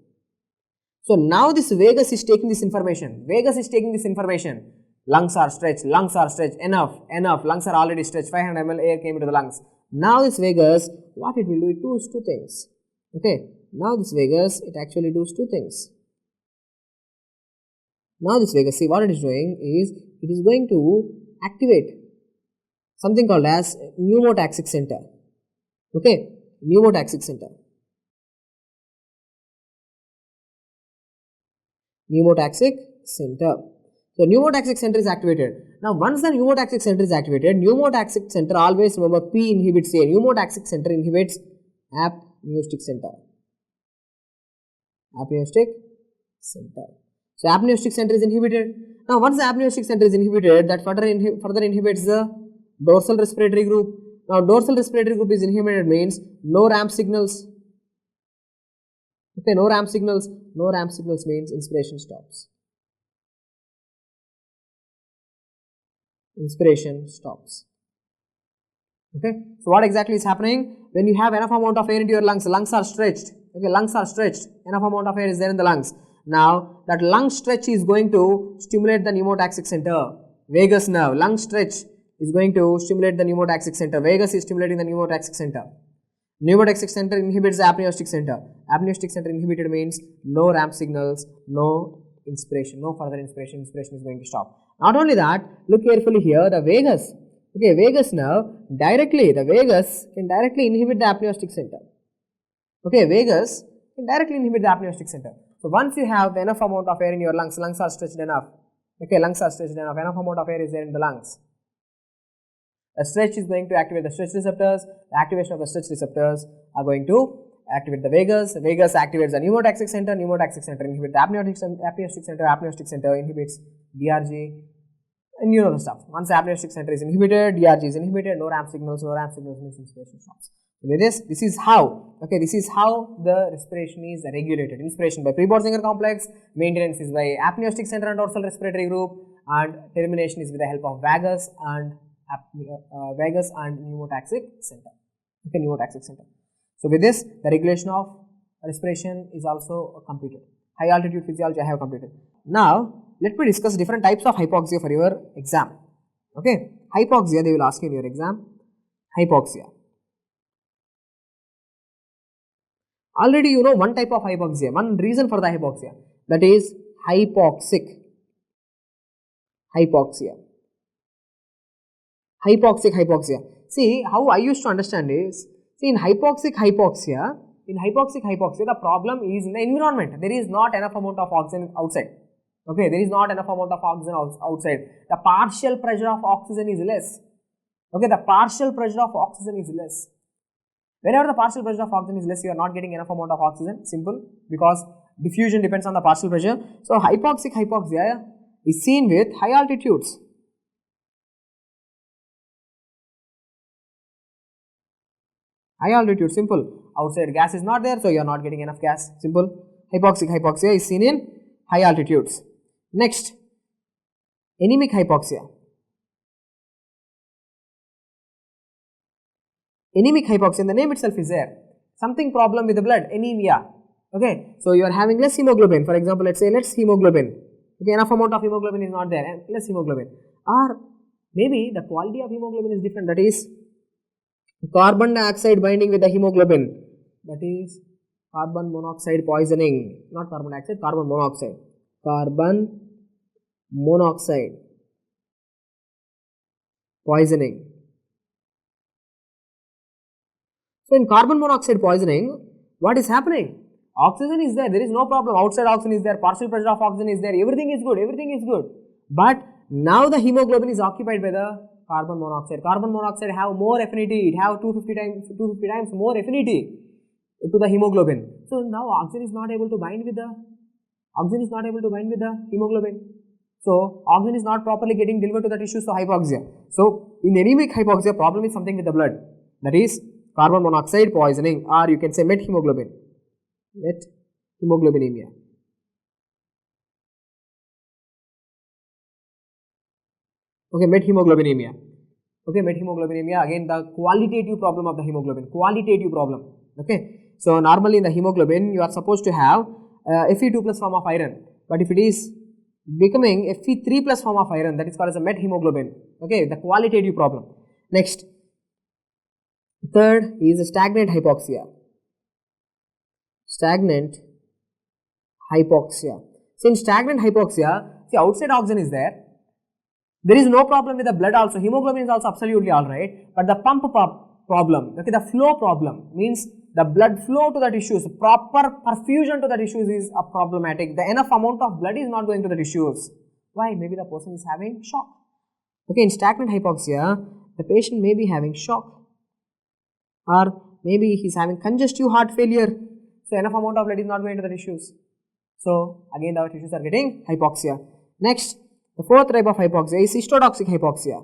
[SPEAKER 1] So now this vagus is taking this information. Vagus is taking this information. Lungs are stretched, enough, lungs are already stretched, 500 ml air came into the lungs. Now this vagus, what it will do, it does two things. Okay, now this vagus, it actually does two things. Now this vagus, see what it is doing is, it is going to activate something called as pneumotaxic center. Okay, pneumotaxic center. Pneumotaxic center. So pneumotaxic center is activated. Now once the pneumotaxic center is activated, pneumotaxic center, always remember P inhibits A. Pneumotaxic center inhibits apneustic center. Apneustic center. So apneustic center is inhibited. Now once the apneustic center is inhibited, that further inhibits the dorsal respiratory group. Now dorsal respiratory group is inhibited means no ramp signals. Okay, no ramp signals. No ramp signals means inspiration stops. Inspiration stops. Okay, so what exactly is happening? When you have enough amount of air into your lungs, lungs are stretched. Okay, lungs are stretched. Enough amount of air is there in the lungs. Now that lung stretch is going to stimulate the pneumotaxic center. Vagus nerve, lung stretch is going to stimulate the pneumotaxic center. Vagus is stimulating the pneumotaxic center. Pneumotaxic center inhibits the apneustic center. Apneustic center inhibited means no ramp signals, no inspiration, no further inspiration. Inspiration is going to stop. Not only that, look carefully here, the vagus. Okay, vagus nerve directly, the vagus can directly inhibit the apneustic center. Okay, vagus can directly inhibit the apneustic center. So once you have enough amount of air in your lungs, lungs are stretched enough. Okay, lungs are stretched enough, enough amount of air is there in the lungs. The stretch is going to activate the stretch receptors. The activation of the stretch receptors are going to activate the vagus. The vagus activates the pneumotaxic center. Pneumotaxic center inhibits the apneustic center. Apneustic center inhibits DRG. And you know the stuff. Once the apneustic center is inhibited, DRG is inhibited, no ramp signals. No ramp signals means inspiration stops. With this is how. Okay, this is how the respiration is regulated. Inspiration by Prebord-Singer complex. Maintenance is by apneustic center and dorsal respiratory group. And termination is with the help of vagus and pneumotaxic center. Okay, pneumotaxic center. So with this, the regulation of respiration is also completed. High altitude physiology I have completed. Now let me discuss different types of hypoxia for your exam. Okay, hypoxia they will ask you in your exam. Hypoxia. Already you know one type of hypoxia, one reason for the hypoxia, that is hypoxic. Hypoxia. Hypoxia. See, how I used to understand is, see, in hypoxic hypoxia, the problem is in the environment. There is not enough amount of oxygen outside. Okay, there is not enough amount of oxygen outside. The partial pressure of oxygen is less. Okay, the partial pressure of oxygen is less. Whenever the partial pressure of oxygen is less, you are not getting enough amount of oxygen. Simple, because diffusion depends on the partial pressure. So hypoxic hypoxia is seen with high altitudes. High altitude, simple. Outside gas is not there, so you are not getting enough gas. Simple. Hypoxic hypoxia is seen in high altitudes. Next, anemic hypoxia. Anemic hypoxia, the name itself is there. Something problem with the blood, anemia. Okay, so you are having less hemoglobin. For example, let's say less hemoglobin. Okay, enough amount of hemoglobin is not there, and less hemoglobin. Or maybe the quality of hemoglobin is different. That is carbon dioxide binding with the hemoglobin. That is carbon monoxide poisoning. Not carbon dioxide, carbon monoxide. Carbon monoxide poisoning. So in carbon monoxide poisoning, what is happening? Oxygen is there, there is no problem. Outside oxygen is there, partial pressure of oxygen is there, everything is good, everything is good. But now the hemoglobin is occupied by the carbon monoxide. Carbon monoxide have more affinity. It have 250 times more affinity to the hemoglobin. So now oxygen is not able to bind with the hemoglobin. So oxygen is not properly getting delivered to the tissues, so hypoxia. So in anemic hypoxia, problem is something with the blood. That is carbon monoxide poisoning, or you can say methemoglobinemia. Okay, methemoglobinemia. Okay, methemoglobinemia, again the qualitative problem of the hemoglobin. Qualitative problem. Okay, so normally in the hemoglobin you are supposed to have Fe2 plus form of iron, but if it is becoming Fe3 plus form of iron, that is called as a methemoglobin. Okay, the qualitative problem. Next, third is stagnant hypoxia. Stagnant hypoxia. So in stagnant hypoxia, see outside oxygen is there. There is no problem with the blood also. Hemoglobin is also absolutely alright, but the pump problem, okay, the flow problem means the blood flow to the tissues, proper perfusion to the tissues is problematic. The enough amount of blood is not going to the tissues. Why? Maybe the person is having shock. Okay, in stagnant hypoxia, the patient may be having shock, or maybe he is having congestive heart failure. So enough amount of blood is not going to the tissues. So again the tissues are getting hypoxia. Next, the fourth type of hypoxia is histotoxic hypoxia.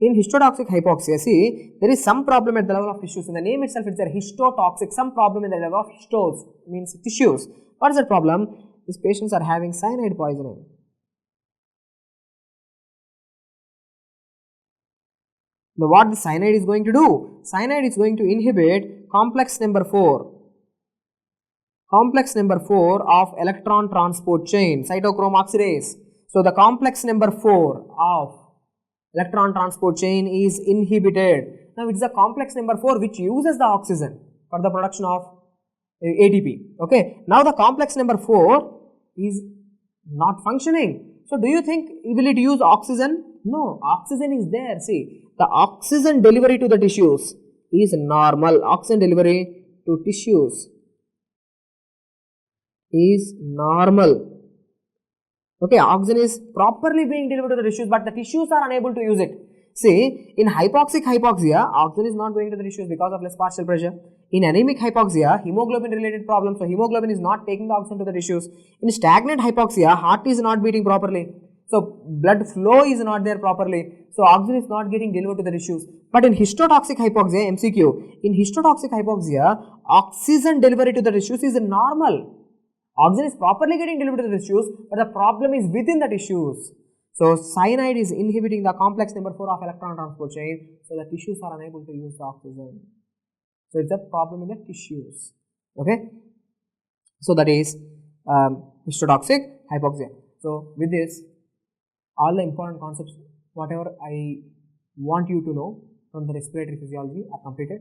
[SPEAKER 1] In histotoxic hypoxia, see, there is some problem at the level of tissues. In the name itself, it's a histotoxic, some problem in the level of histos, means tissues. What is that problem? These patients are having cyanide poisoning. Now, what the cyanide is going to do? Cyanide is going to inhibit complex number 4. Complex number 4 of electron transport chain, cytochrome oxidase. So, the complex number 4 of electron transport chain is inhibited. Now, it is a complex number 4 which uses the oxygen for the production of ATP. Okay. Now, the complex number 4 is not functioning. So, do you think will it use oxygen? No, oxygen is there. See, the oxygen delivery to the tissues is normal. Oxygen delivery to tissues is normal. Okay, oxygen is properly being delivered to the tissues, but the tissues are unable to use it. See, in hypoxic hypoxia, oxygen is not going to the tissues because of less partial pressure. In anemic hypoxia, hemoglobin related problem, so hemoglobin is not taking the oxygen to the tissues. In stagnant hypoxia, heart is not beating properly, so blood flow is not there properly, so oxygen is not getting delivered to the tissues. But in histotoxic hypoxia, MCQ, in histotoxic hypoxia, oxygen delivery to the tissues is normal. Oxygen is properly getting delivered to the tissues, but the problem is within the tissues. So, cyanide is inhibiting the complex number 4 of electron transport chain, so the tissues are unable to use the oxygen. So, it's a problem in the tissues. Okay. So, that is histotoxic hypoxia. So, with this, all the important concepts, whatever I want you to know from the respiratory physiology are completed.